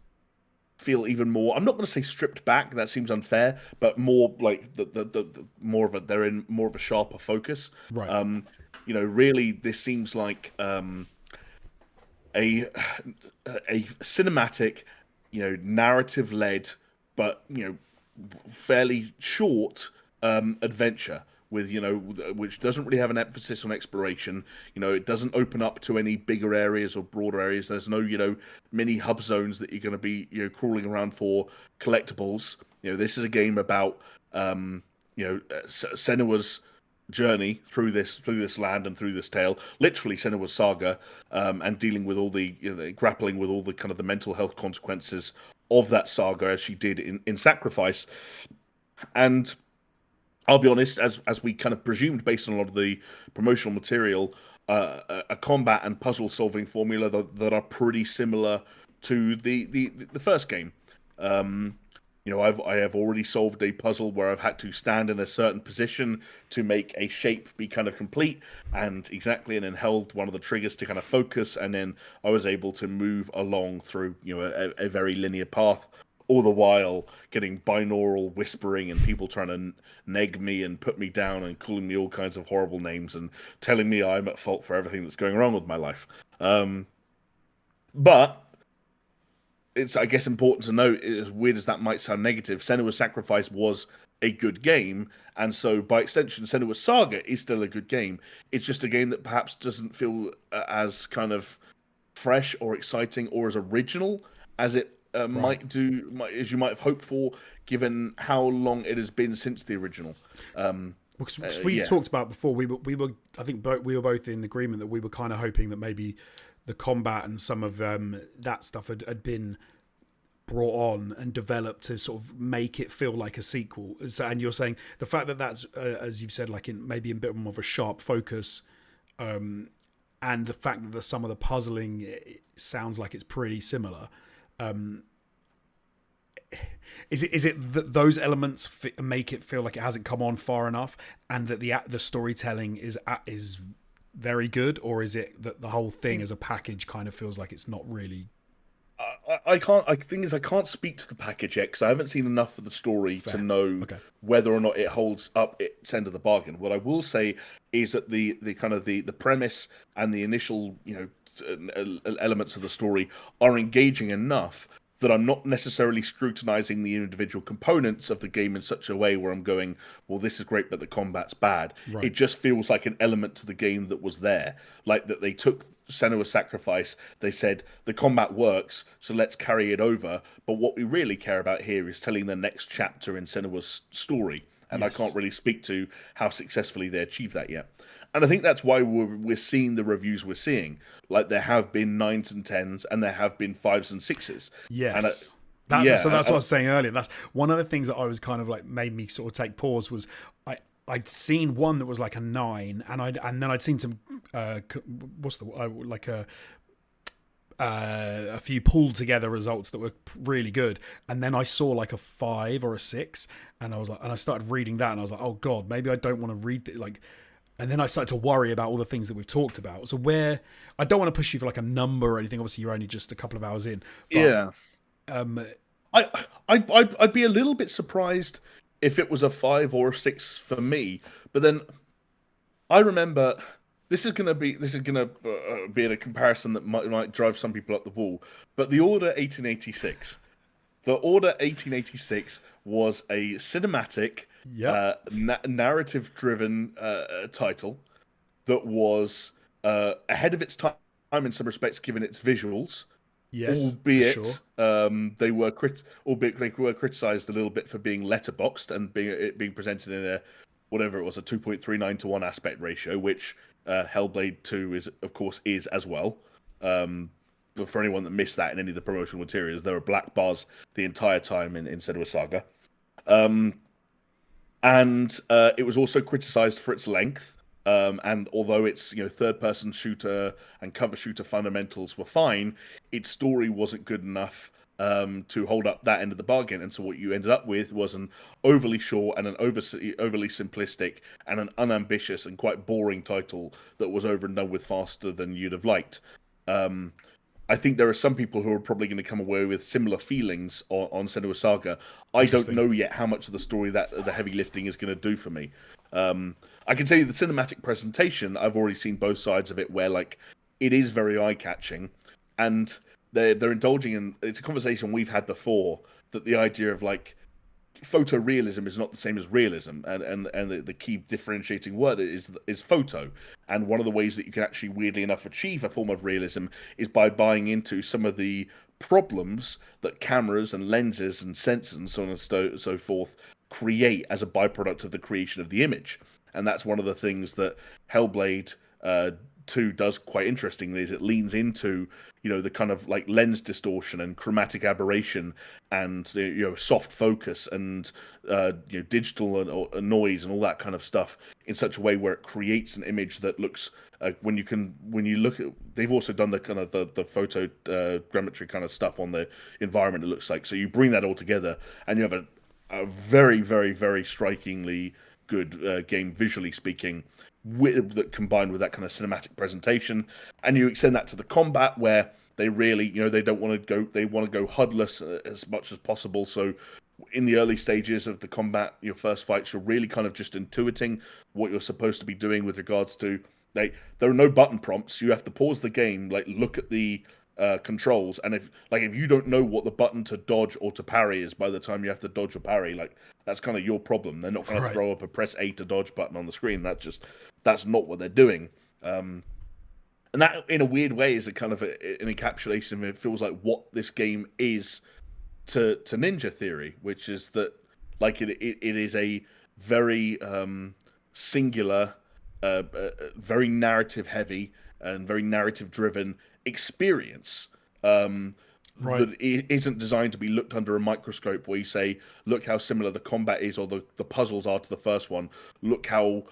feel even more. I'm not going to say stripped back. That seems unfair, but more like the more of a they're in more of a sharper focus. Right. Really, this seems like a cinematic, narrative led, but fairly short adventure with which doesn't really have an emphasis on exploration. It doesn't open up to any bigger areas or broader areas. There's no mini hub zones that you're going to be crawling around for collectibles. This is a game about Senua's journey through this land and through this tale, literally Senua's saga, and dealing with all the grappling with all the kind of the mental health consequences of that saga, as she did in Sacrifice. And I'll be honest, as we kind of presumed based on a lot of the promotional material, a combat and puzzle solving formula that are pretty similar to the first game. I have already solved a puzzle where I've had to stand in a certain position to make a shape be kind of complete and then held one of the triggers to kind of focus, and then I was able to move along through a very linear path, all the while getting binaural whispering and people trying to neg me and put me down and calling me all kinds of horrible names and telling me I'm at fault for everything that's going wrong with my life. But it's, I guess, important to note, as weird as that might sound negative, Senua's Sacrifice was a good game, and so by extension, Senua's Saga is still a good game. It's just a game that perhaps doesn't feel as kind of fresh or exciting or as original as it Right. as you might have hoped for, given how long it has been since the original. Because we've Yeah. talked about before, we were I think we were both in agreement that we were kind of hoping that maybe the combat and some of that stuff had been brought on and developed to sort of make it feel like a sequel. So, and you're saying the fact that that's as you've said, like maybe in a bit more of a sharp focus, and the fact that some of the puzzling, it sounds like it's pretty similar. Is it that those elements make it feel like it hasn't come on far enough, and that the storytelling is very good, or is it that the whole thing as a package kind of feels like it's not really I can't. I think is I can't speak to the package yet because I haven't seen enough of the story to fair? know Okay. whether or not it holds up its end of the bargain. What I will say is that the kind of the premise and the initial elements of the story are engaging enough that I'm not necessarily scrutinizing the individual components of the game in such a way where I'm going, well, this is great, but the combat's bad. Right. It just feels like an element to the game that was there, like that they took Senua's sacrifice. They said the combat works, so let's carry it over. But what we really care about here is telling the next chapter in Senua's story, and I can't Yes. really speak to how successfully they achieved that yet. And I think that's why we're seeing the reviews we're seeing. Like there have been 9s and 10s, and there have been 5s and 6s. And Yes. So yeah, that's what I was saying earlier. That's one of the things that I was kind of like made me sort of take pause was I'd seen one that was like a 9, and then I'd seen some what's the like a few pulled together results that were really good, and then I saw like a 5 or a 6, and I was like, and I started reading that, and I was like, oh god, maybe I don't want to read it, like. And then I started to worry about all the things that we've talked about. So I don't want to push you for like a number or anything. Obviously, you're only just a couple of hours in, but yeah. um, I'd be a little bit surprised if it was a 5 or a 6 for me. But then I remember this is gonna be in a comparison that might drive some people up the wall. But the Order 1886. The Order 1886 was a cinematic, yep, narrative-driven title that was ahead of its time in some respects, given its visuals. yes, for sure. Albeit albeit they were criticized a little bit for being letterboxed and being presented in a whatever it was, a 2.39 to 1 aspect ratio, which Hellblade 2 is of course is as well. But for anyone that missed that in any of the promotional materials, there were black bars the entire time in Senua Saga. Um, and it was also criticized for its length. And although its third-person shooter and cover shooter fundamentals were fine, its story wasn't good enough to hold up that end of the bargain. And so what you ended up with was an overly short and an overly simplistic and an unambitious and quite boring title that was over and done with faster than you'd have liked. I think there are some people who are probably going to come away with similar feelings on Senua Saga. I don't Interesting. know yet how much of the story that the heavy lifting is going to do for me. I can tell you the cinematic presentation, I've already seen both sides of it where like it is very eye-catching, and they're indulging in, it's a conversation we've had before, that the idea of like photorealism is not the same as realism, and the key differentiating word is photo. And one of the ways that you can actually weirdly enough achieve a form of realism is by buying into some of the problems that cameras and lenses and sensors and so on and so forth create as a byproduct of the creation of the image. And that's one of the things that Hellblade 2 does quite interestingly, is it leans into the kind of like lens distortion and chromatic aberration and soft focus and digital noise and all that kind of stuff in such a way where it creates an image that looks when you look at, they've also done the kind of the photo grammetry kind of stuff on the environment, it looks like. So you bring that all together and you have a very, very, very strikingly good game visually speaking, that combined with that kind of cinematic presentation. And you extend that to the combat where they really they don't want to go, they want to go HUDless as much as possible. So in the early stages of the combat, your first fights, you're really kind of just intuiting what you're supposed to be doing with regards to, like, there are no button prompts. You have to pause the game, like look at the controls, and if you don't know what the button to dodge or to parry is by the time you have to dodge or parry, like that's kind of your problem. They're not going to Right. throw up a press A to dodge button on the screen. That's not what they're doing. And that, in a weird way, is a kind of an encapsulation of, it feels like what this game is to Ninja Theory, which is that like it is a very singular, very narrative heavy and very narrative driven experience, Right. that isn't designed to be looked under a microscope where you say, look how similar the combat is or the puzzles are to the first one, look how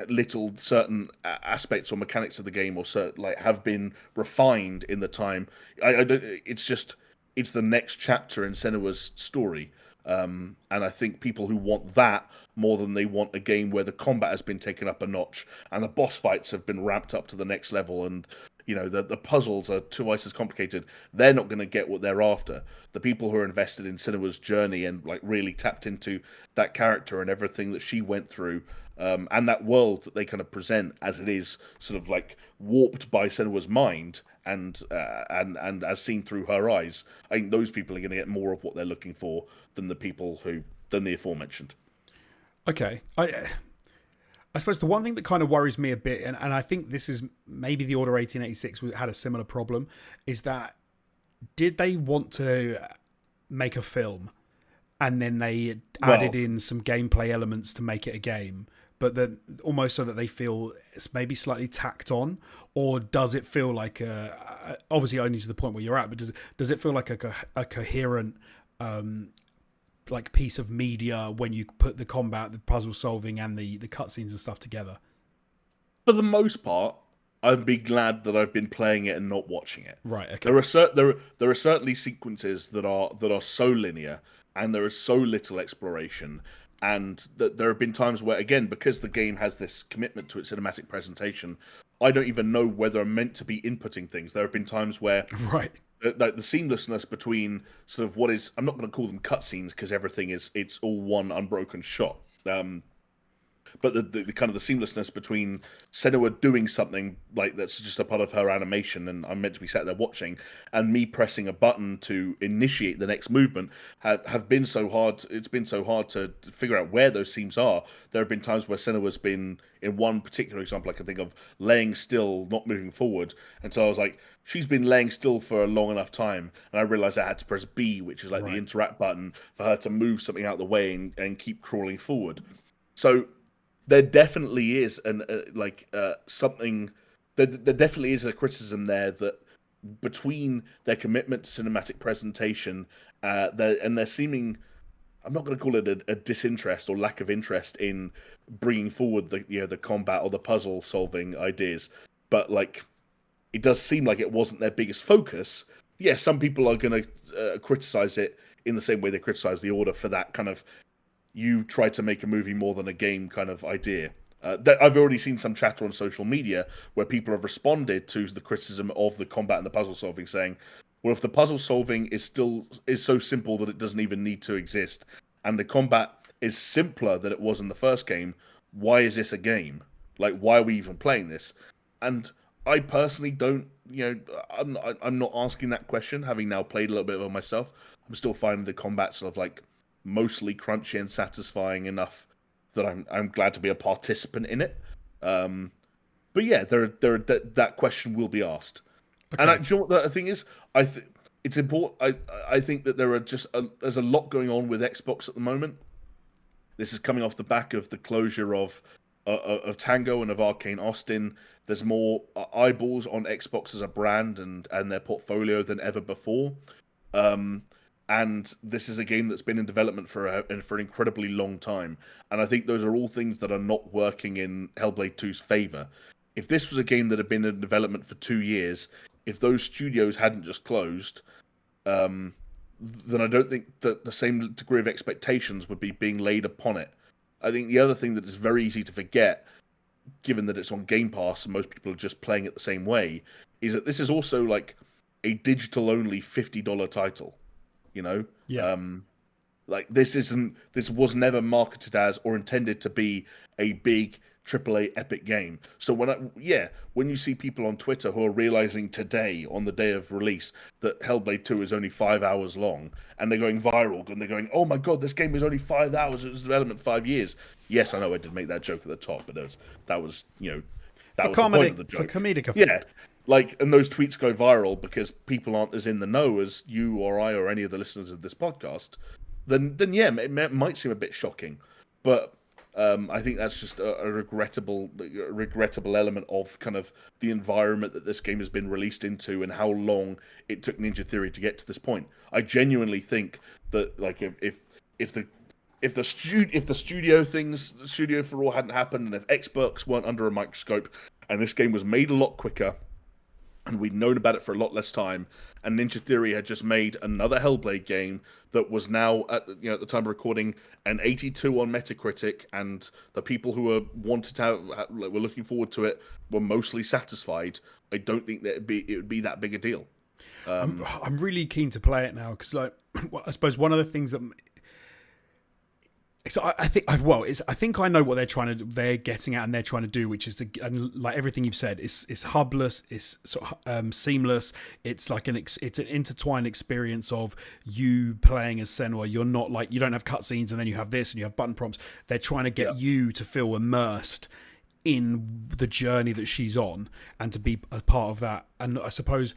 little certain aspects or mechanics of the game or certain, like, have been refined in the time. I don't, it's just it's the next chapter in Senua's story. And I think people who want that more than they want a game where the combat has been taken up a notch and the boss fights have been ramped up to the next level, and the puzzles are twice as complicated, they're not going to get what they're after. The people who are invested in Senua's journey and like really tapped into that character and everything that she went through, and that world that they kind of present as it is, sort of like warped by Senua's mind and as seen through her eyes. I think those people are going to get more of what they're looking for than the aforementioned. Okay, I suppose the one thing that kind of worries me a bit, and I think this is maybe the Order 1886 had a similar problem, is that did they want to make a film and then they added in some gameplay elements to make it a game, but then almost so that they feel it's maybe slightly tacked on, or does it feel like obviously only to the point where you're at, but does it feel like a coherent like piece of media when you put the combat, the puzzle solving, and the cutscenes and stuff together? For the most part, I'd be glad that I've been playing it and not watching it. Right. Okay. There are certainly sequences that are so linear, and there is so little exploration, and that there have been times where, again, because the game has this commitment to its cinematic presentation, I don't even know whether I'm meant to be inputting things. There have been times where right. the seamlessness between sort of what is, I'm not going to call them cutscenes because it's all one unbroken shot. But the kind of the seamlessness between Senua doing something like that's just a part of her animation, and I'm meant to be sat there watching, and me pressing a button to initiate the next movement have been so hard. It's been so hard to figure out where those seams are. There have been times where Senua's been, in one particular example I can think of, laying still, not moving forward. And so I was like, she's been laying still for a long enough time, and I realized I had to press B, which is like the interact button, for her to move something out of the way and keep crawling forward. So there definitely is something. There definitely is a criticism there that between their commitment to cinematic presentation, and their seeming, I'm not going to call it a disinterest or lack of interest in bringing forward the combat or the puzzle solving ideas, but like it does seem like it wasn't their biggest focus. Yeah, some people are going to criticize it in the same way they criticize the Order for that kind of, you try to make a movie more than a game kind of idea. I've already seen some chatter on social media where people have responded to the criticism of the combat and the puzzle solving, saying, well, if the puzzle solving is so simple that it doesn't even need to exist, and the combat is simpler than it was in the first game, why is this a game? Like, why are we even playing this? And I personally don't, I'm not asking that question, having now played a little bit of it myself. I'm still finding the combat sort of like mostly crunchy and satisfying enough that I'm glad to be a participant in it. But yeah, that question will be asked. Okay. And do you know what the thing is? It's important. I think that there's a lot going on with Xbox at the moment. This is coming off the back of the closure of Tango and of Arcane Austin. There's more eyeballs on Xbox as a brand and their portfolio than ever before. And this is a game that's been in development for an incredibly long time. And I think those are all things that are not working in Hellblade 2's favor. If this was a game that had been in development for 2 years, if those studios hadn't just closed, then I don't think that the same degree of expectations would be being laid upon it. I think the other thing that is very easy to forget, given that it's on Game Pass and most people are just playing it the same way, is that this is also like a digital-only $50 title. Yeah. Like this was never marketed as or intended to be a big AAA epic game. So when you see people on Twitter who are realizing today, on the day of release, that Hellblade 2 is only 5 hours long, and they're going viral, and they're going, "Oh my god, this game is only 5 hours. It was in development 5 years." Yes, I know I did make that joke at the top, but that was the point of the joke. For comedic effect. Yeah. Like, and those tweets go viral because people aren't as in the know as you or I or any of the listeners of this podcast. Then yeah, it might seem a bit shocking, but I think that's just a regrettable element of kind of the environment that this game has been released into and how long it took Ninja Theory to get to this point. I genuinely think that, like, if the studio for all hadn't happened, and if Xbox weren't under a microscope, and this game was made a lot quicker, and we'd known about it for a lot less time. And Ninja Theory had just made another Hellblade game that was now at the time of recording an 82 on Metacritic, and the people who were looking forward to it were mostly satisfied. I don't think that it would be that big a deal. I'm really keen to play it now because, like, I suppose one of the things that so I think I think I know what they're getting at and they're trying to do, which is to, and like everything you've said, it's hubless, it's sort of seamless. It's like it's an intertwined experience of you playing as Senua. You're not like, you don't have cutscenes and then you have this and you have button prompts. They're trying to get you to feel immersed in the journey that she's on and to be a part of that. And I suppose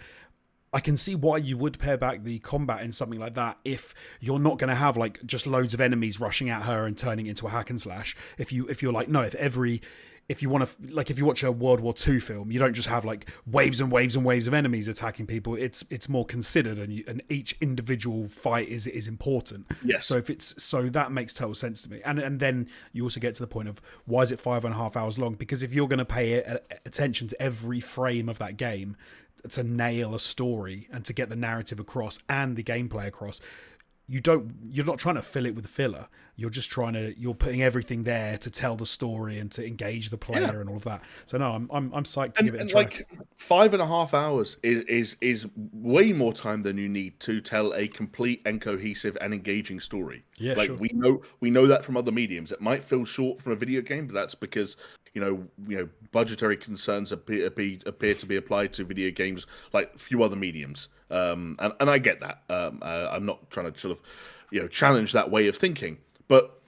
I can see why you would pare back the combat in something like that if you're not going to have like just loads of enemies rushing at her and turning it into a hack and slash. If you're like, no, if you want to, like, if you watch a World War II film, you don't just have like waves and waves and waves of enemies attacking people. It's more considered, and each individual fight is important. Yes. So that makes total sense to me. And then you also get to the point of, why is it 5.5 hours long? Because if you're going to pay attention to every frame of that game to nail a story and to get the narrative across and the gameplay across, you're not trying to fill it with filler. You're putting everything there to tell the story and to engage the player and all of that. So no, I'm psyched to give it a try. Like 5.5 hours is way more time than you need to tell a complete and cohesive and engaging story. Yeah, like sure. we know that from other mediums. It might feel short from a video game, but that's because budgetary concerns appear to be applied to video games like few other mediums. And I get that. I'm not trying to sort of challenge that way of thinking, but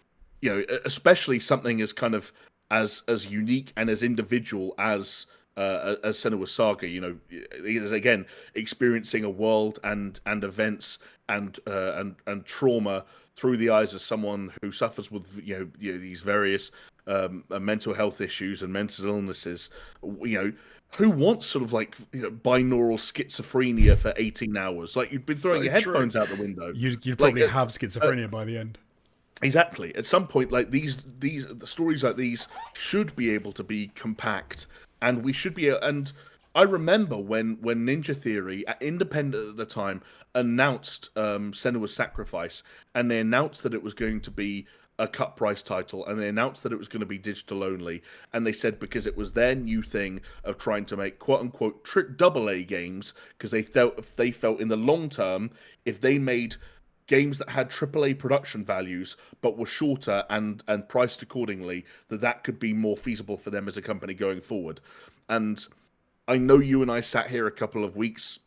especially something as kind of as unique and as individual as Senua's Saga. Is again experiencing a world and events and trauma through the eyes of someone who suffers with these various mental health issues and mental illnesses. Who wants sort of like binaural schizophrenia for 18 hours? Like, you've been throwing your headphones out the window. You'd probably have schizophrenia by the end. Exactly. At some point, like the stories like these should be able to be compact, and we should be. And I remember when Ninja Theory, independent at the time, announced Senua's Sacrifice, and they announced that it was going to be a cut price title, and they announced that it was going to be digital only, and they said because it was their new thing of trying to make quote unquote AA games, because they felt in the long term, if they made games that had AAA production values but were shorter and priced accordingly, that could be more feasible for them as a company going forward. And I know you and I sat here a couple of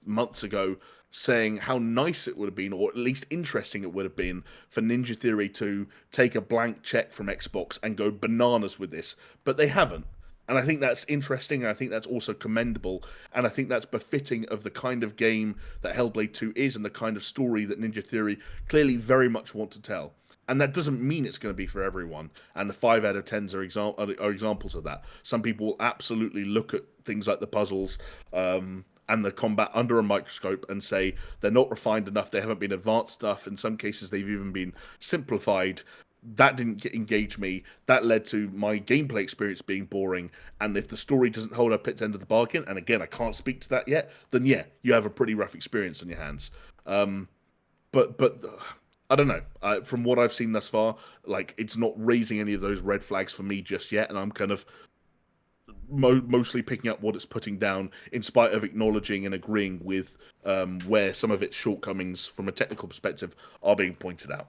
months ago, saying how nice it would have been, or at least interesting it would have been, for Ninja Theory to take a blank check from Xbox and go bananas with this, but they haven't. And I think that's interesting, and I think that's also commendable, and I think that's befitting of the kind of game that Hellblade 2 is, and the kind of story that Ninja Theory clearly very much want to tell. And that doesn't mean it's going to be for everyone, and the 5 out of 10s are examples of that. Some people will absolutely look at things like the puzzles and the combat under a microscope and say they're not refined enough, they haven't been advanced enough, in some cases they've even been simplified. That didn't engage me. That led to my gameplay experience being boring. And if the story doesn't hold up its end of the bargain, and again, I can't speak to that yet, then yeah, you have a pretty rough experience on your hands. But I don't know. From what I've seen thus far, like, it's not raising any of those red flags for me just yet, and I'm kind of mostly picking up what it's putting down, in spite of acknowledging and agreeing with where some of its shortcomings from a technical perspective are being pointed out.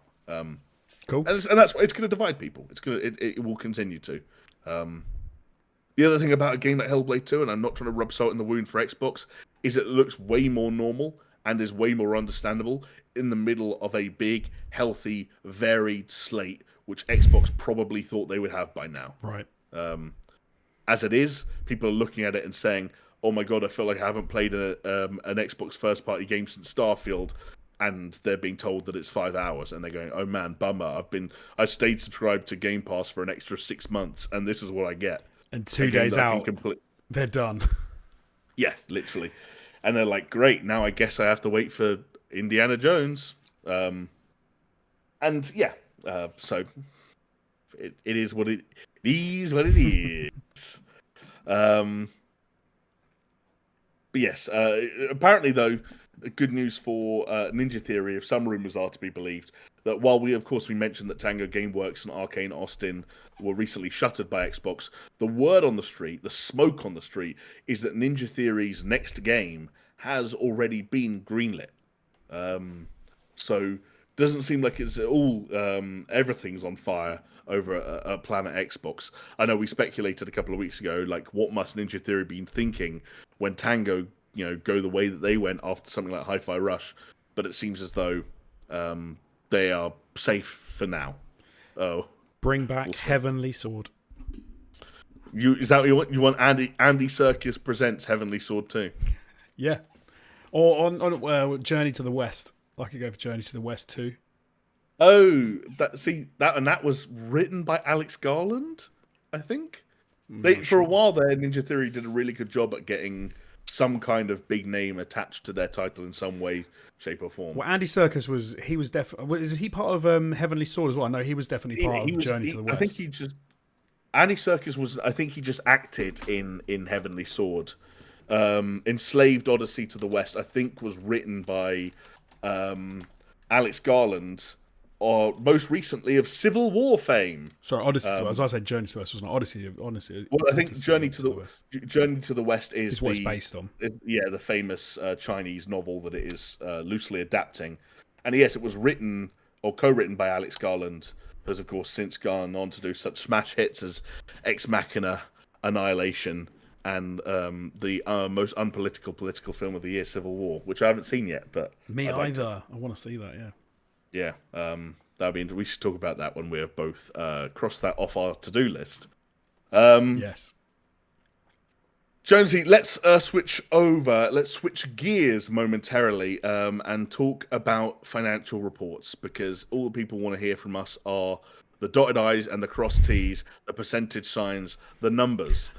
Cool. And that's why it's going to divide people. It will continue to. The other thing about a game like Hellblade 2, and I'm not trying to rub salt in the wound for Xbox, is it looks way more normal and is way more understandable in the middle of a big, healthy, varied slate, which Xbox probably thought they would have by now. Right. As it is, people are looking at it and saying, "Oh my god, I feel like I haven't played an Xbox first-party game since Starfield." And they're being told that it's 5 hours, and they're going, "Oh man, bummer! I stayed subscribed to Game Pass for an extra 6 months, and this is what I get." And 2 days out, they're done. Yeah, literally. And they're like, "Great, now I guess I have to wait for Indiana Jones." And yeah, so it is what it is. What it is. But But yes, apparently though, good news for Ninja Theory, if some rumors are to be believed, that while we mentioned that Tango Gameworks and Arcane Austin were recently shuttered by Xbox, the word on the street, the smoke on the street, is that Ninja Theory's next game has already been greenlit. So doesn't seem like it's all everything's on fire over at Planet Xbox. I know we speculated a couple of weeks ago, like what must Ninja Theory been thinking when Tango, go the way that they went after something like Hi-Fi Rush, but it seems as though they are safe for now. Oh, Bring back Heavenly Sword. Is that what you want? You want Andy Serkis presents Heavenly Sword 2? Yeah. Or on Journey to the West. I could go for Journey to the West too. Oh, that was written by Alex Garland, I think. For a while there, Ninja Theory did a really good job at getting some kind of big name attached to their title in some way, shape, or form. Well, Andy Serkis was definitely. Is he part of Heavenly Sword as well? No, he was definitely part of Journey to the West. I think Andy Serkis was. I think he just acted in Heavenly Sword. Enslaved Odyssey to the West, I think, was written by Alex Garland, or most recently of Civil War fame. Sorry, Odyssey to the West. As I said, Journey to the West was not Odyssey. Honestly, well, I think Journey to the West is what it's based on. The famous Chinese novel that it is loosely adapting. And yes, it was written or co-written by Alex Garland, who has of course since gone on to do such smash hits as Ex Machina, Annihilation, and the most unpolitical political film of the year, Civil War, which I haven't seen yet. But me either. I want to see that. Yeah. Yeah. That'd be. We should talk about that when we have both crossed that off our to-do list. Yes. Jonesy, let's switch over. Let's switch gears momentarily and talk about financial reports, because all the people want to hear from us are the dotted I's and the crossed T's, the percentage signs, the numbers.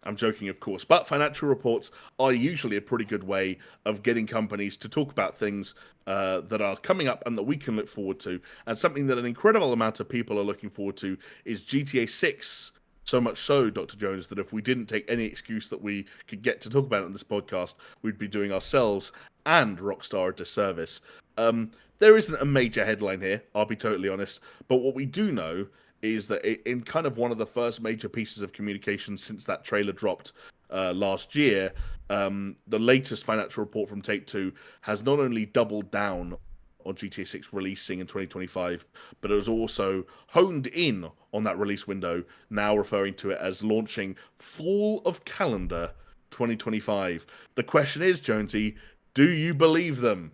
I'm joking, of course, but financial reports are usually a pretty good way of getting companies to talk about things that are coming up and that we can look forward to. And something that an incredible amount of people are looking forward to is GTA 6. So much so, Dr. Jones, that if we didn't take any excuse that we could get to talk about it on this podcast, we'd be doing ourselves and Rockstar a disservice. There isn't a major headline here, I'll be totally honest, but what we do know is that in kind of one of the first major pieces of communication since that trailer dropped last year, the latest financial report from Take-Two has not only doubled down on GTA 6 releasing in 2025, but it was also honed in on that release window, now referring to it as launching fall of calendar 2025. The question is, Jonesy, do you believe them?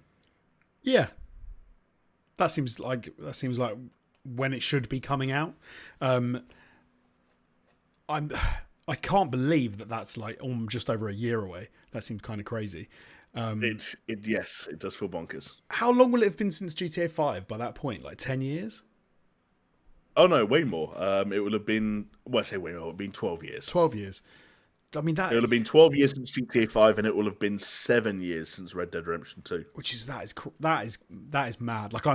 Yeah. That seems like when it should be coming out. I can't believe that's like just over a year away. That seems kind of crazy. Yes, it does feel bonkers. How long will it have been since GTA 5 by that point? Like 10 years? Oh no, way more. It would have been, well, I say way more, it would have been 12 years. 12 years. I mean, it would have been 12 years since GTA 5, and it will have been 7 years since Red Dead Redemption 2. Which is that is mad. Like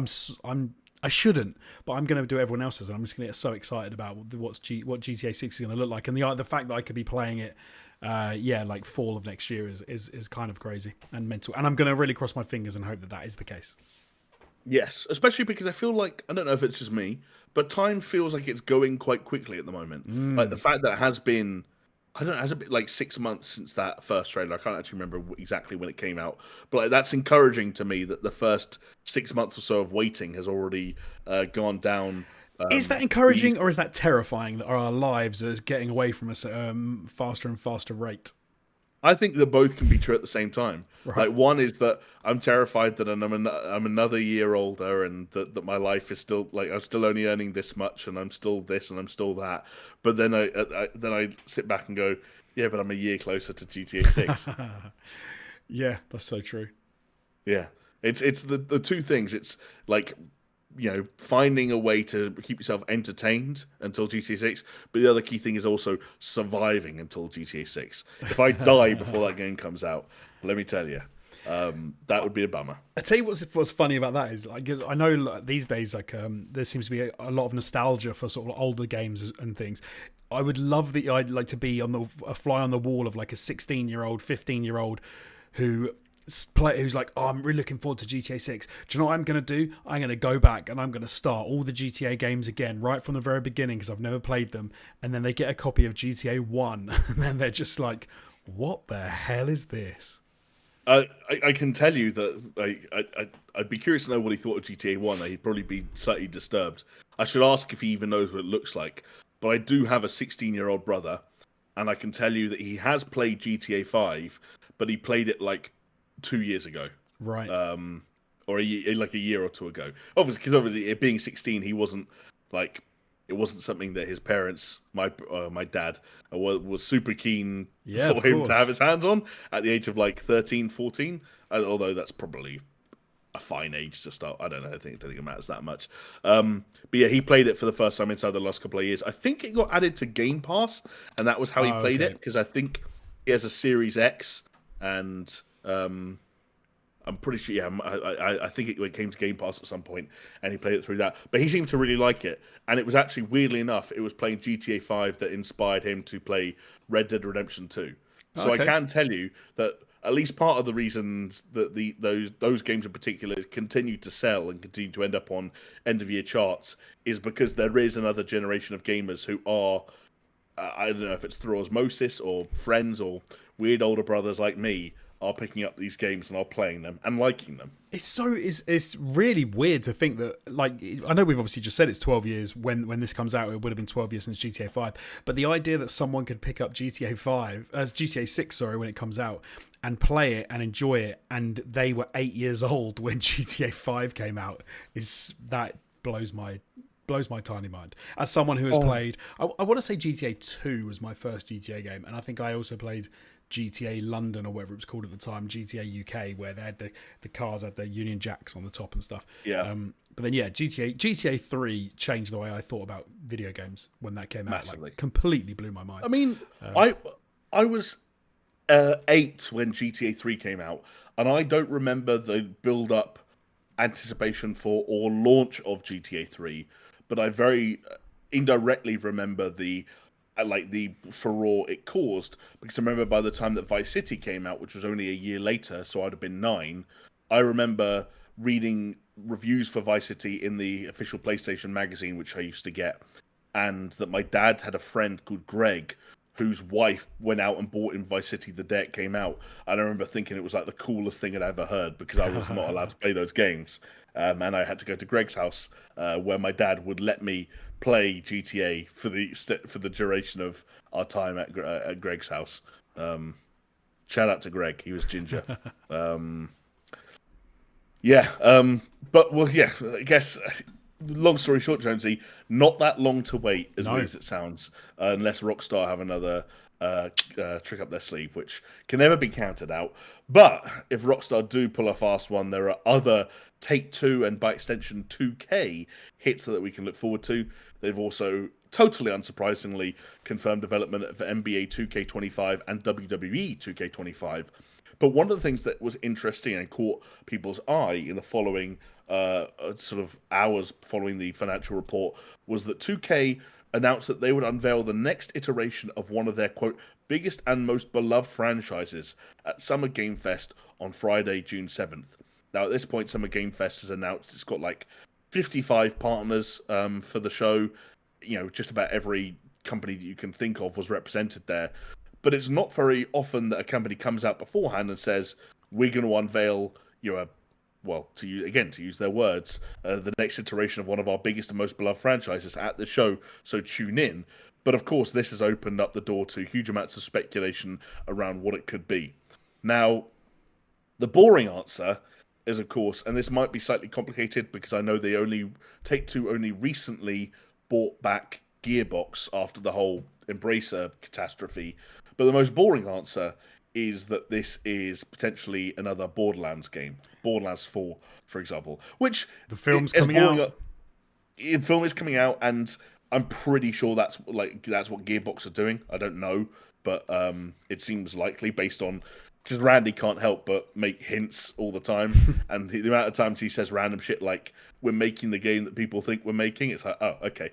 I shouldn't, but I'm going to do what everyone else says, and I'm just going to get so excited about what GTA 6 is going to look like, and the fact that I could be playing it, like fall of next year is kind of crazy and mental, and I'm going to really cross my fingers and hope that is the case. Yes, especially because I feel like, I don't know if it's just me, but time feels like it's going quite quickly at the moment. Like the fact that it has been, I don't know, has it been like 6 months since that first trailer? I can't actually remember exactly when it came out, but like that's encouraging to me that the first 6 months or so of waiting has already gone down. Is that encouraging or is that terrifying that our lives are getting away from us at a faster and faster rate? I think that both can be true at the same time. Right. Like one is that I'm terrified that I'm another year older, and that my life is still like I'm still only earning this much, and I'm still this and I'm still that. But then I sit back and go, yeah, but I'm a year closer to GTA 6. Yeah, that's so true. Yeah, it's the two things. It's like, finding a way to keep yourself entertained until GTA 6. But the other key thing is also surviving until GTA 6. If I die before that game comes out, let me tell you, that would be a bummer. I tell you what's funny about that is, like, I know these days, like, there seems to be a lot of nostalgia for sort of older games and things. I would love the. I'd like to be on a fly on the wall of like a 16-year-old, 15-year-old who who's like, oh, I'm really looking forward to GTA 6. Do you know what I'm going to do? I'm going to go back and I'm going to start all the GTA games again right from the very beginning because I've never played them. And then they get a copy of GTA 1 and then they're just like, what the hell is this? I can tell you that I'd be curious to know what he thought of GTA 1. He'd probably be slightly disturbed. I should ask if he even knows what it looks like. But I do have a 16-year-old brother, and I can tell you that he has played GTA 5, but he played it like 2 years ago. Right. Or a year or two ago. Obviously, it being 16, he wasn't like... It wasn't something that his parents, my dad, was super keen for him to have his hands on at the age of like 13, 14. Although that's probably a fine age to start. I don't know. I don't think it matters that much. But yeah, he played it for the first time inside the last couple of years. I think it got added to Game Pass, and that was how he played it, because I think he has a Series X, and I'm pretty sure. Yeah, I think it came to Game Pass at some point, and he played it through that. But he seemed to really like it, and it was actually, weirdly enough, it was playing GTA 5 that inspired him to play Red Dead Redemption 2. So I can tell you that at least part of the reasons that those games in particular continue to sell and continue to end up on end of year charts is because there is another generation of gamers who are, I don't know if it's through osmosis or friends or weird older brothers like me, are picking up these games and are playing them and liking them. It's really weird to think that, like, I know we've obviously just said it's 12 years when this comes out. It would have been 12 years since GTA 5, but the idea that someone could pick up GTA 6, sorry, when it comes out and play it and enjoy it, and they were 8 years old when GTA 5 came out, blows my tiny mind. As someone who has played, I want to say GTA 2 was my first GTA game, and I think I also played GTA London or whatever it was called at the time, GTA UK, where they had the cars had the Union Jacks on the top and stuff. Yeah. But then GTA 3 changed the way I thought about video games when that came out. Massively. Like, completely blew my mind. I mean, I was 8 when GTA 3 came out, and I don't remember the build-up anticipation for or launch of GTA 3, but I very indirectly remember the furore it caused, because I remember by the time that Vice City came out, which was only a year later, so I'd have been 9, I remember reading reviews for Vice City in the official PlayStation magazine, which I used to get, and that my dad had a friend called Greg whose wife went out and bought him Vice City the day it came out. And I remember thinking it was like the coolest thing I'd ever heard, because I was not allowed to play those games. And I had to go to Greg's house, where my dad would let me play GTA for the duration of our time at Greg's house. Shout out to Greg, he was ginger. But well, yeah, I guess. Long story short, Jonesy, not that long to wait, as weird as it sounds, unless Rockstar have another trick up their sleeve, which can never be counted out. But if Rockstar do pull a fast one, there are other Take-Two and, by extension, 2K hits that we can look forward to. They've also, totally unsurprisingly, confirmed development for NBA 2K25 and WWE 2K25. But one of the things that was interesting and caught people's eye in the following sort of hours following the financial report was that 2K announced that they would unveil the next iteration of one of their, quote, biggest and most beloved franchises at Summer Game Fest on Friday, June 7th. Now, at this point, Summer Game Fest has announced it's got like 55 partners for the show. You know, just about every company that you can think of was represented there. But it's not very often that a company comes out beforehand and says, we're going to unveil, to use their words, the next iteration of one of our biggest and most beloved franchises at the show, so tune in. But of course, this has opened up the door to huge amounts of speculation around what it could be. Now, the boring answer is, of course, and this might be slightly complicated because I know Take-Two only recently bought back Gearbox after the whole Embracer catastrophe. But the most boring answer is that this is potentially another Borderlands game, Borderlands 4, for example. Which the film's coming out. The film is coming out, and I'm pretty sure that's what Gearbox are doing. I don't know, but it seems likely based on, because Randy can't help but make hints all the time, and the amount of times he says random shit like, "We're making the game that people think we're making." It's like, oh, okay.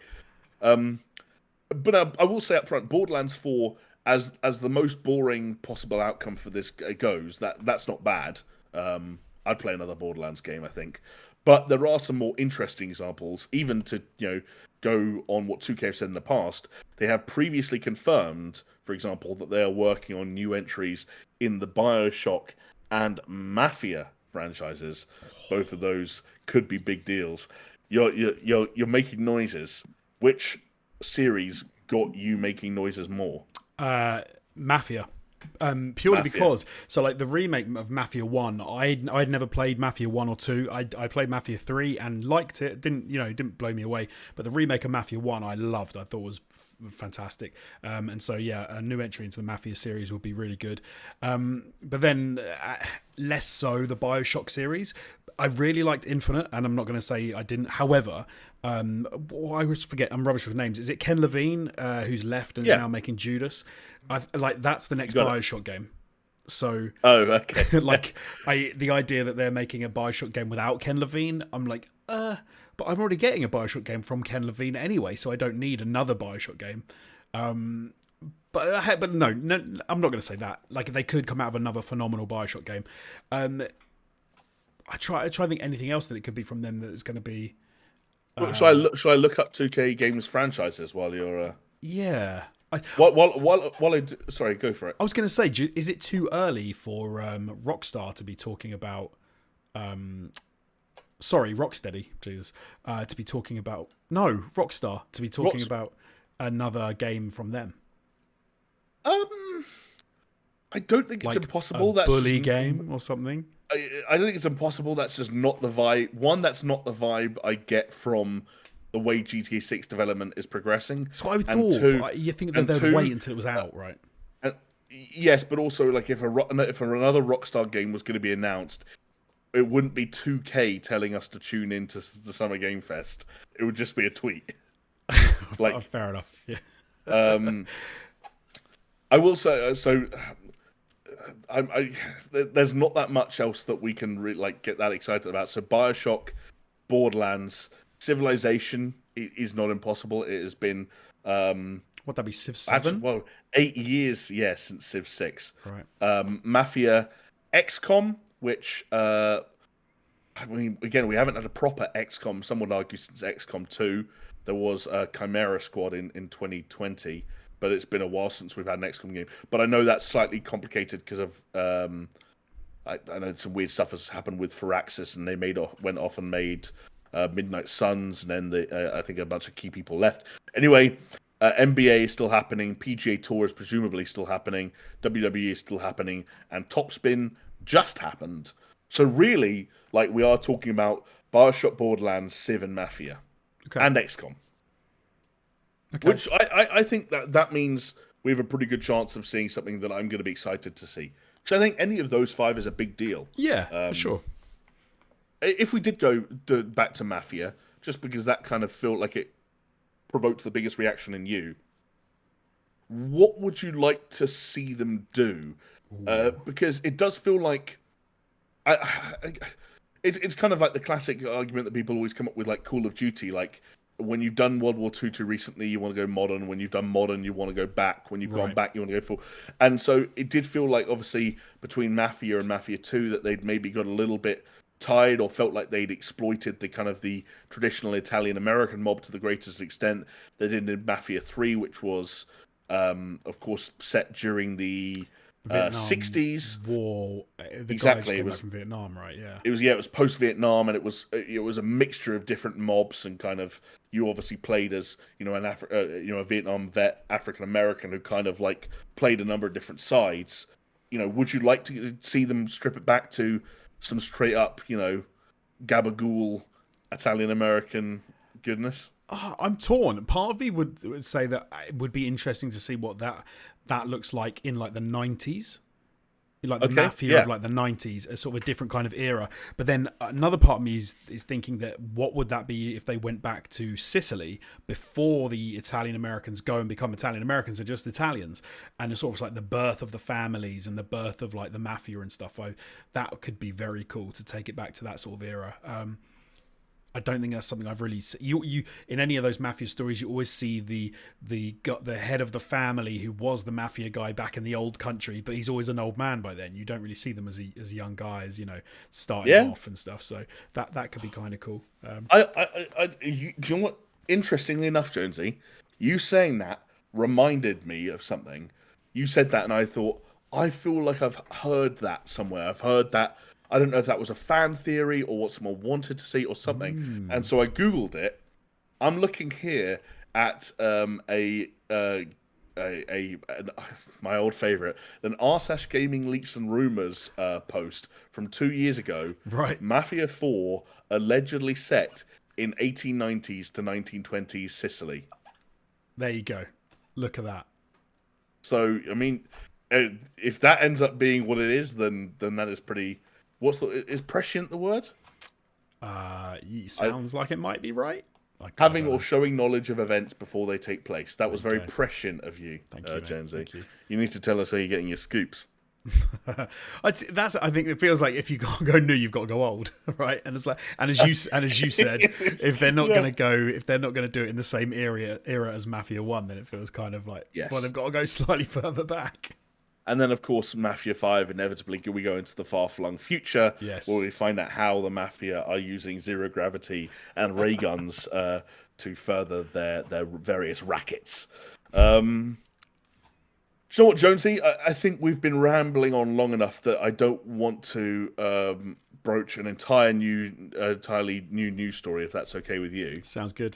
But I will say up front, Borderlands 4, as the most boring possible outcome for this goes, that's not bad. I'd play another Borderlands game, I think. But there are some more interesting examples, even to go on what 2K have said in the past. They have previously confirmed, for example, that they are working on new entries in the BioShock and Mafia franchises. Both of those could be big deals. You're making noises. Which series got you making noises more? Mafia. Purely Mafia. because, so like the remake of Mafia 1, I'd never played Mafia 1 or 2. I played Mafia 3 and liked it. Didn't blow me away. But the remake of Mafia 1 I loved. I thought was fantastic. And so yeah, a new entry into the Mafia series would be really good. But then less so the BioShock series. I really liked Infinite, and I'm not going to say I didn't. However, I always forget. I'm rubbish with names. Is it Ken Levine who's left and is now making Judas? That's the next BioShock game. So, okay. The idea that they're making a BioShock game without Ken Levine, I'm like, but I'm already getting a BioShock game from Ken Levine anyway, so I don't need another BioShock game. But no, I'm not going to say that. Like, they could come out of another phenomenal BioShock game. I try to think anything else that it could be from them that is going to be. Shall I look up 2K Games franchises while you're? Yeah. While I do, sorry, go for it. I was going to say, is it too early for Rockstar to be talking about? Rocksteady, Jesus, to be talking about. No, Rockstar to be talking about another game from them. I don't think it's impossible. That's bully game or something. I don't think it's impossible. That's just not the vibe. One, that's not the vibe I get from the way GTA 6 development is progressing. That's what I thought. Two, you think that they'd wait until it was out, right? Yes, but also like if another Rockstar game was going to be announced, it wouldn't be 2K telling us to tune into the Summer Game Fest. It would just be a tweet. Like fair enough. Yeah. I will say so. There's not that much else that we can get that excited about. So BioShock, Borderlands, Civilization is not impossible. It has been what that be Civ 7? Well, 8 years, since Civ 6. Right. Mafia, XCOM, which again we haven't had a proper XCOM. Some would argue since XCOM 2. There was a Chimera Squad in 2020. But it's been a while since we've had an XCOM game. But I know that's slightly complicated because of I know some weird stuff has happened with Firaxis, and they went off and made Midnight Suns, and then I think a bunch of key people left. Anyway, NBA is still happening, PGA Tour is presumably still happening, WWE is still happening, and Topspin just happened. So really, we are talking about BioShock, Borderlands, Civ, and Mafia, and XCOM. Okay. Which I think that means we have a pretty good chance of seeing something that I'm going to be excited to see. Because I think any of those 5 is a big deal. Yeah, for sure. If we did go back to Mafia, just because that kind of felt like it provoked the biggest reaction in you, what would you like to see them do? Because it does feel like... It's kind of like the classic argument that people always come up with, like Call of Duty, like... When you've done World War II too recently, you want to go modern. When you've done modern, you want to go back. When you've gone back, you want to go full. And so it did feel like, obviously, between Mafia and Mafia 2, that they'd maybe got a little bit tired or felt like they'd exploited the kind of the traditional Italian-American mob to the greatest extent. They did in Mafia 3, which was, of course, set during the 60s war. Exactly, it was from Vietnam, right? Yeah, it was post-Vietnam, and it was a mixture of different mobs, and kind of you obviously played as a Vietnam vet, African American, who kind of played a number of different sides. Would you like to see them strip it back to some straight up gabagool Italian American goodness? I'm torn. Part of me would say that it would be interesting to see what that looks like in the 90s, like the Mafia of the 90s, a sort of a different kind of era. But then another part of me is thinking that what would that be if they went back to Sicily before the Italian Americans go and become Italian Americans, are just Italians, and it's sort of the birth of the families and the birth of the Mafia and stuff. That could be very cool to take it back to that sort of era. I don't think that's something I've really you in any of those mafia stories. You always see the head of the family who was the mafia guy back in the old country, but he's always an old man by then. You don't really see them as young guys, starting Yeah. off and stuff. So that could be kind of cool. Do you know what? Interestingly enough, Jonesy, you saying that reminded me of something. You said that, and I thought, I feel like I've heard that somewhere. I've heard that. I don't know if that was a fan theory or what someone wanted to see or something. And so I Googled it. I'm looking here at my old favorite, an r/ Gaming Leaks and Rumors post from 2 years ago. Right. Mafia 4 allegedly set in 1890s to 1920s Sicily. There you go. Look at that. So, I mean, if that ends up being what it is, then that is pretty. Is prescient the word? Sounds like it might be right. Having or showing knowledge of events before they take place. That was very Okay. prescient of you, Thank you, Jonesy. Thank you. You need to tell us how you're getting your scoops. I think it feels like if you can't go new, you've got to go old, right? And it's like, and as you said, if they're not going to do it in the same era as Mafia 1, then it feels kind of like, Yes. well, they've got to go slightly further back. And then, of course, Mafia 5, inevitably, we go into the far-flung future, Yes. where we find out how the Mafia are using zero gravity and ray guns to further their various rackets. Do you know what, Jonesy? I think we've been rambling on long enough that I don't want to broach an entirely new news story, if that's okay with you. Sounds good.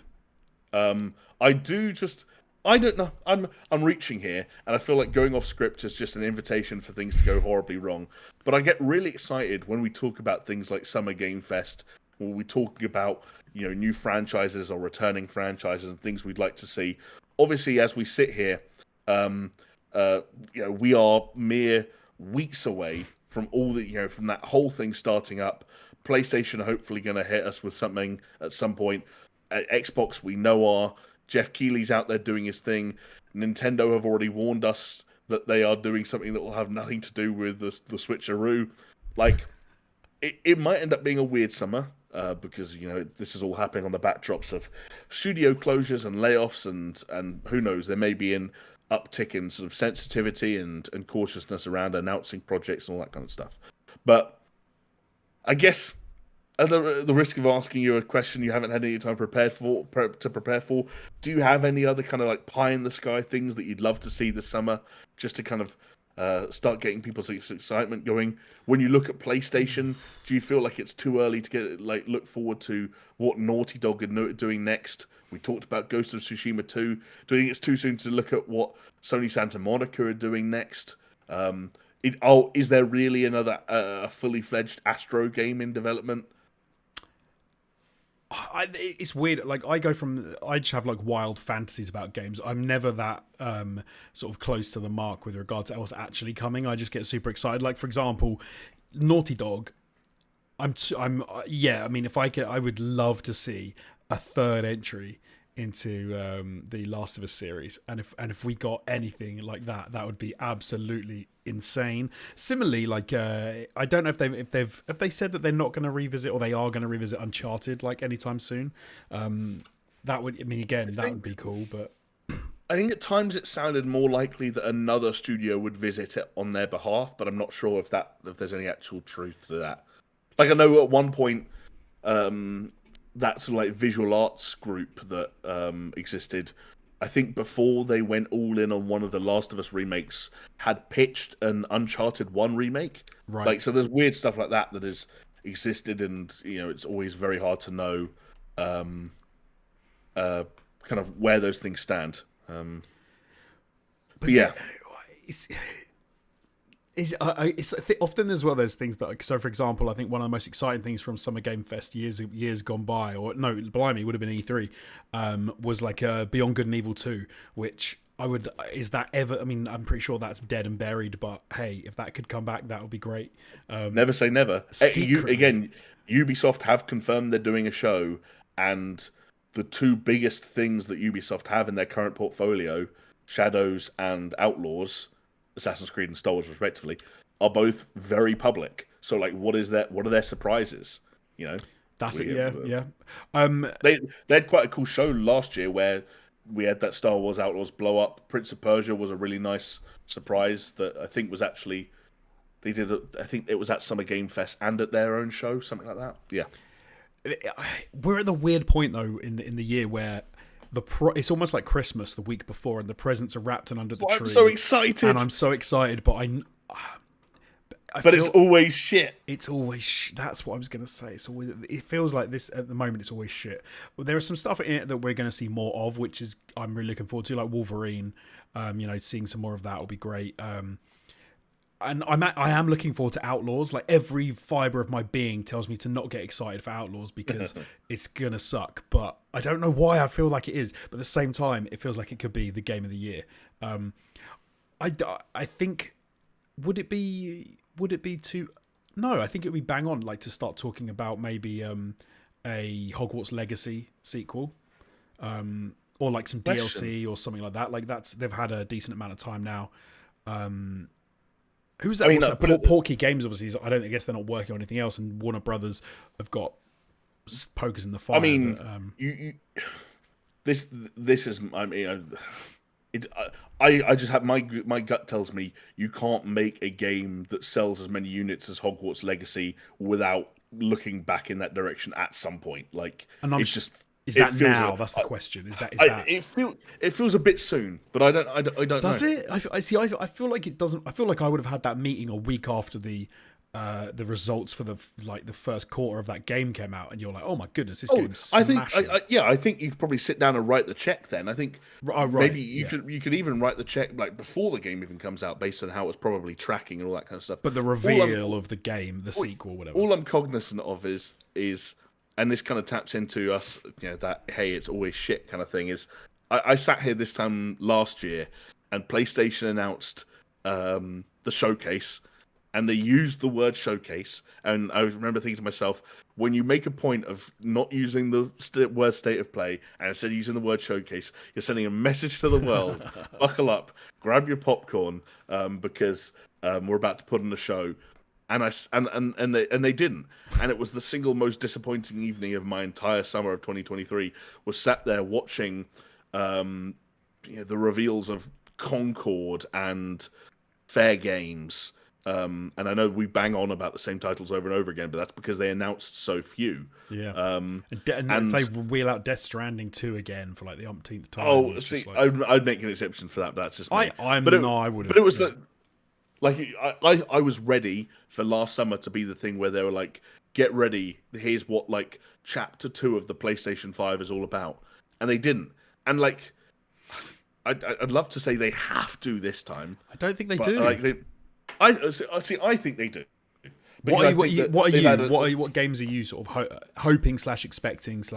I don't know. I'm reaching here, and I feel like going off script is just an invitation for things to go horribly wrong. But I get really excited when we talk about things like Summer Game Fest, when we're talking about new franchises or returning franchises and things we'd like to see. Obviously, as we sit here, we are mere weeks away from all the from that whole thing starting up. PlayStation are hopefully going to hit us with something at some point. Xbox, we know are. Jeff Keighley's out there doing his thing. Nintendo have already warned us that they are doing something that will have nothing to do with the switcheroo. Like, it might end up being a weird summer because this is all happening on the backdrops of studio closures and layoffs, and who knows, there may be an uptick in sort of sensitivity and cautiousness around announcing projects and all that kind of stuff. But I guess, at the risk of asking you a question you haven't had any time to prepare for, do you have any other kind of like pie in the sky things that you'd love to see this summer, just to kind of start getting people's excitement going? When you look at PlayStation, do you feel like it's too early to look forward to what Naughty Dog are doing next? We talked about Ghost of Tsushima 2. Do you think it's too soon to look at what Sony Santa Monica are doing next? Is there really another fully fledged Astro game in development? It's weird. Like, I just have like wild fantasies about games. I'm never that sort of close to the mark with regard to what's actually coming. I just get super excited. Like, for example, Naughty Dog. I mean, if I could, I would love to see a third entry into the Last of Us series, and if we got anything like that, that would be absolutely insane. Similarly, like I don't know if they said that they're not going to revisit, or they are going to revisit Uncharted like anytime soon. That would, I mean, again, that would be cool. But I think at times it sounded more likely that another studio would visit it on their behalf, but I'm not sure if there's any actual truth to that. Like, I know at one point, that sort of like visual arts group that existed, I think before they went all in on one of the Last of Us remakes, had pitched an Uncharted 1 remake. Right. Like, so there's weird stuff like that has existed, and it's always very hard to know kind of where those things stand. But yeah. Often as well, there's things that, so for example, I think one of the most exciting things from Summer Game Fest years gone by, or no, blimey, would have been E3, was like Beyond Good and Evil 2, which is that ever, I mean, I'm pretty sure that's dead and buried, but hey, if that could come back, that would be great. Never say never. Again, Ubisoft have confirmed they're doing a show, and the two biggest things that Ubisoft have in their current portfolio, Shadows and Outlaws, Assassin's Creed and Star Wars respectively, are both very public. So like, what are their surprises? That's it. We Yeah. they had quite a cool show last year where we had that Star Wars Outlaws blow up. Prince of Persia was a really nice surprise that I think was actually they did. I think it was at Summer Game Fest and at their own show, something like that. Yeah. We're at the weird point though in the year where it's almost like Christmas the week before, and the presents are wrapped and under the tree. I'm so excited, and I'm so excited, but but it's always shit. It's always that's what I was going to say. It feels like this at the moment. It's always shit. But there is some stuff in it that we're going to see more of, which is I'm really looking forward to, like Wolverine. Seeing some more of that will be great. And I am looking forward to Outlaws. Like every fiber of my being tells me to not get excited for Outlaws because it's gonna suck. But I don't know why I feel like it is. But at the same time, it feels like it could be the game of the year. I think would it be too? No, I think it would be bang on. Like to start talking about maybe a Hogwarts Legacy sequel, or like some DLC or something like that. Like they've had a decent amount of time now. Who's that? I mean, Porky Games, obviously. I guess they're not working on anything else, and Warner Brothers have got pokers in the fire. I mean, this is. I mean, I just have my gut tells me you can't make a game that sells as many units as Hogwarts Legacy without looking back in that direction at some point. Like, and it's just. Is that now? That's the question. Is that? It feels a bit soon, but I don't know. Does it? I see. I feel like it doesn't. I feel like I would have had that meeting a week after the results for the first quarter of that game came out, and you're like, oh my goodness, this game's smashing. I think you could probably sit down and write the check. Then I think maybe you could even write the check like before the game even comes out, based on how it's probably tracking and all that kind of stuff. But the reveal of the game, the sequel, whatever. All I'm cognizant of is. And this kind of taps into us, that, hey, it's always shit kind of thing, is I sat here this time last year and PlayStation announced the showcase, and they used the word showcase, and I remember thinking to myself, when you make a point of not using the word state of play and instead using the word showcase, you're sending a message to the world. Buckle up, grab your popcorn, because we're about to put on a show. And they didn't, and it was the single most disappointing evening of my entire summer of 2023. Was sat there watching, the reveals of Concord and Fair Games, and I know we bang on about the same titles over and over again, but that's because they announced so few. Yeah, and if they wheel out Death Stranding 2 again for like the umpteenth time. Oh, see, I'd make an exception for that, but that's just me. I wouldn't. But it was I was ready for last summer to be the thing where they were like, get ready, here's what like chapter 2 of the PlayStation 5 is all about. And they didn't. And like, I'd love to say they have to this time. I don't think they do. I think they do. What games are you sort of hoping / expecting /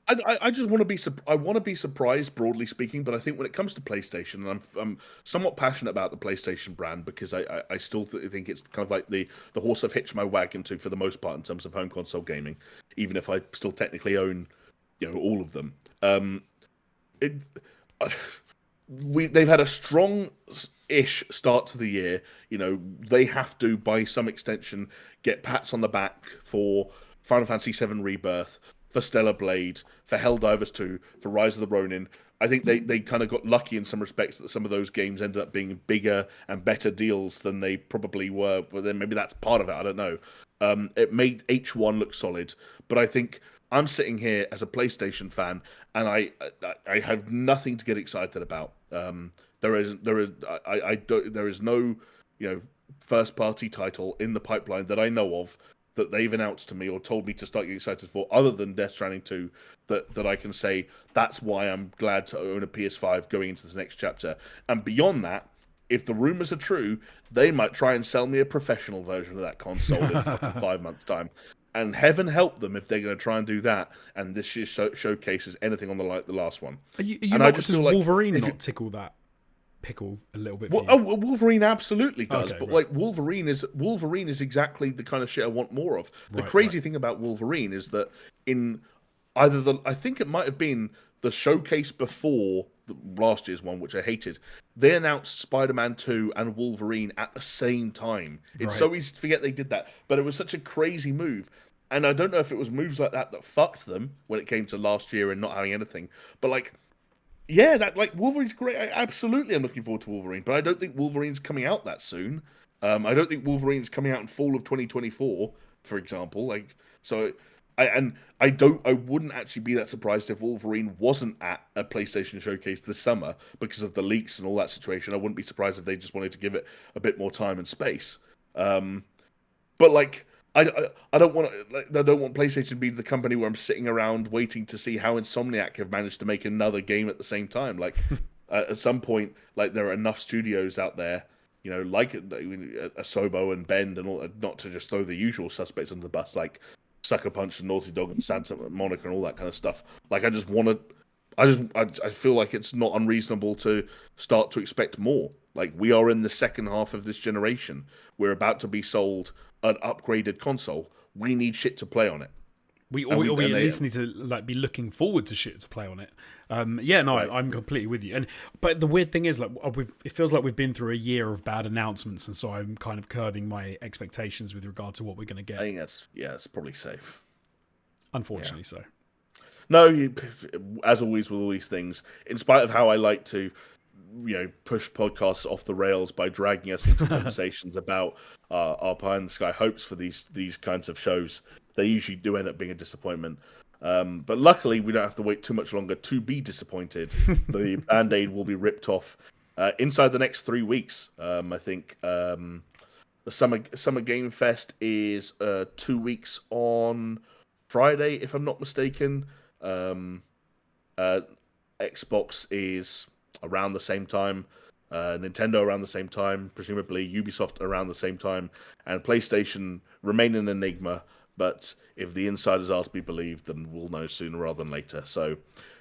I just want to be. I want to be surprised, broadly speaking. But I think when it comes to PlayStation, and I'm somewhat passionate about the PlayStation brand because I still think it's kind of like the horse I've hitched my wagon to for the most part in terms of home console gaming, even if I still technically own, all of them. They've had a strong-ish start to the year. They have to, by some extension, get pats on the back for Final Fantasy VII Rebirth, for Stellar Blade, for Helldivers 2, for Rise of the Ronin. I think they kind of got lucky in some respects that some of those games ended up being bigger and better deals than they probably were. But then maybe that's part of it. I don't know. It made H1 look solid, but I think I'm sitting here as a PlayStation fan, and I have nothing to get excited about. There is no first party title in the pipeline that I know of that they've announced to me or told me to start getting excited for, other than Death Stranding 2, that I can say that's why I'm glad to own a PS5 going into this next chapter. And beyond that, if the rumors are true, they might try and sell me a professional version of that console in fucking 5 months' time. And heaven help them if they're going to try and do that. And this year showcases anything on the last one. Does Wolverine not tickle that pickle a little bit? Wolverine absolutely does, okay, but right. like Wolverine is exactly the kind of shit I want more of. The crazy thing about Wolverine is that in either I think it might have been the showcase before last year's one, which I hated, they announced Spider-Man 2 and Wolverine at the same time. It's so easy to forget they did that, but it was such a crazy move. And I don't know if it was moves like that fucked them when it came to last year and not having anything. But like, yeah, that like Wolverine's great. Absolutely, I'm looking forward to Wolverine, but I don't think Wolverine's coming out that soon. I don't think Wolverine's coming out in fall of 2024, for example. Like, so I wouldn't actually be that surprised if Wolverine wasn't at a PlayStation showcase this summer because of the leaks and all that situation. I wouldn't be surprised if they just wanted to give it a bit more time and space. But like, I don't want I don't want PlayStation to be the company where I'm sitting around waiting to see how Insomniac have managed to make another game at the same time. Like, at some point, like there are enough studios out there, you know, like Asobo and Bend and all, not to just throw the usual suspects under the bus, like Sucker Punch and Naughty Dog and Santa Monica and all that kind of stuff. Like, I just want to. I feel like it's not unreasonable to start to expect more. Like, we are in the second half of this generation. We're about to be sold an upgraded console. We need shit to play on it. We at least need to like be looking forward to shit to play on it. Right. I'm completely with you. But the weird thing is, like, it feels like we've been through a year of bad announcements, and so I'm kind of curbing my expectations with regard to what we're going to get. I think it's probably safe. Unfortunately, so. No, as always with all these things, in spite of how I like to, push podcasts off the rails by dragging us into conversations about our pie in the sky hopes for these kinds of shows, they usually do end up being a disappointment. But luckily, we don't have to wait too much longer to be disappointed. The Band-Aid will be ripped off inside the next 3 weeks. I think the Summer Game Fest is 2 weeks on Friday, if I'm not mistaken. Xbox is around the same time, Nintendo around the same time, presumably Ubisoft around the same time, and PlayStation remain an enigma. But if the insiders are to be believed, then we'll know sooner rather than later. So,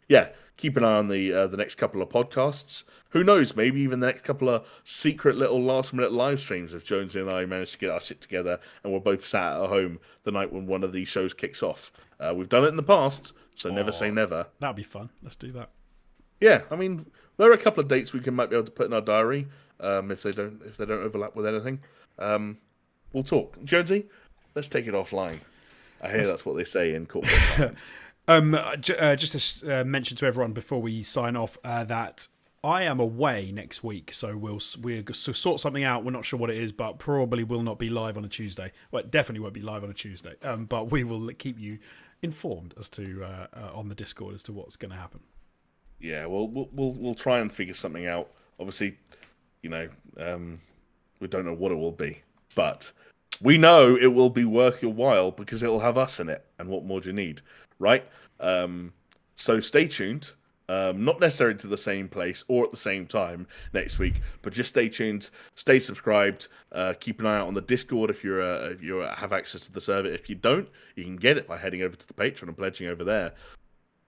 yeah, keep an eye on the next couple of podcasts. Who knows? Maybe even the next couple of secret little last-minute live streams if Jonesy and I manage to get our shit together and we're both sat at home the night when one of these shows kicks off. We've done it in the past, so never say never. That'd be fun. Let's do that. Yeah, I mean, there are a couple of dates we might be able to put in our diary if they don't overlap with anything. We'll talk. Jonesy, let's take it offline. I hear that's what they say in corporate. Just to mention to everyone before we sign off that I am away next week, so we'll sort something out. We're not sure what it is, but probably will not be live on a Tuesday. Well, it definitely won't be live on a Tuesday. But we will keep you informed as to on the Discord as to what's going to happen. Yeah, well, we'll try and figure something out. Obviously, we don't know what it will be, but we know it will be worth your while because it will have us in it. And what more do you need, right? So stay tuned. Not necessarily to the same place or at the same time next week, but just stay tuned, stay subscribed, keep an eye out on the Discord if you have access to the server. If you don't, you can get it by heading over to the Patreon and pledging over there.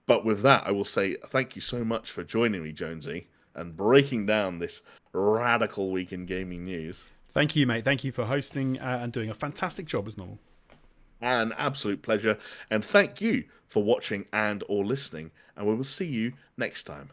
But with that, I will say thank you so much for joining me, Jonesy, and breaking down this radical week in gaming news. Thank you, mate. Thank you for hosting and doing a fantastic job as normal. An absolute pleasure. And thank you for watching and or listening. And we will see you next time.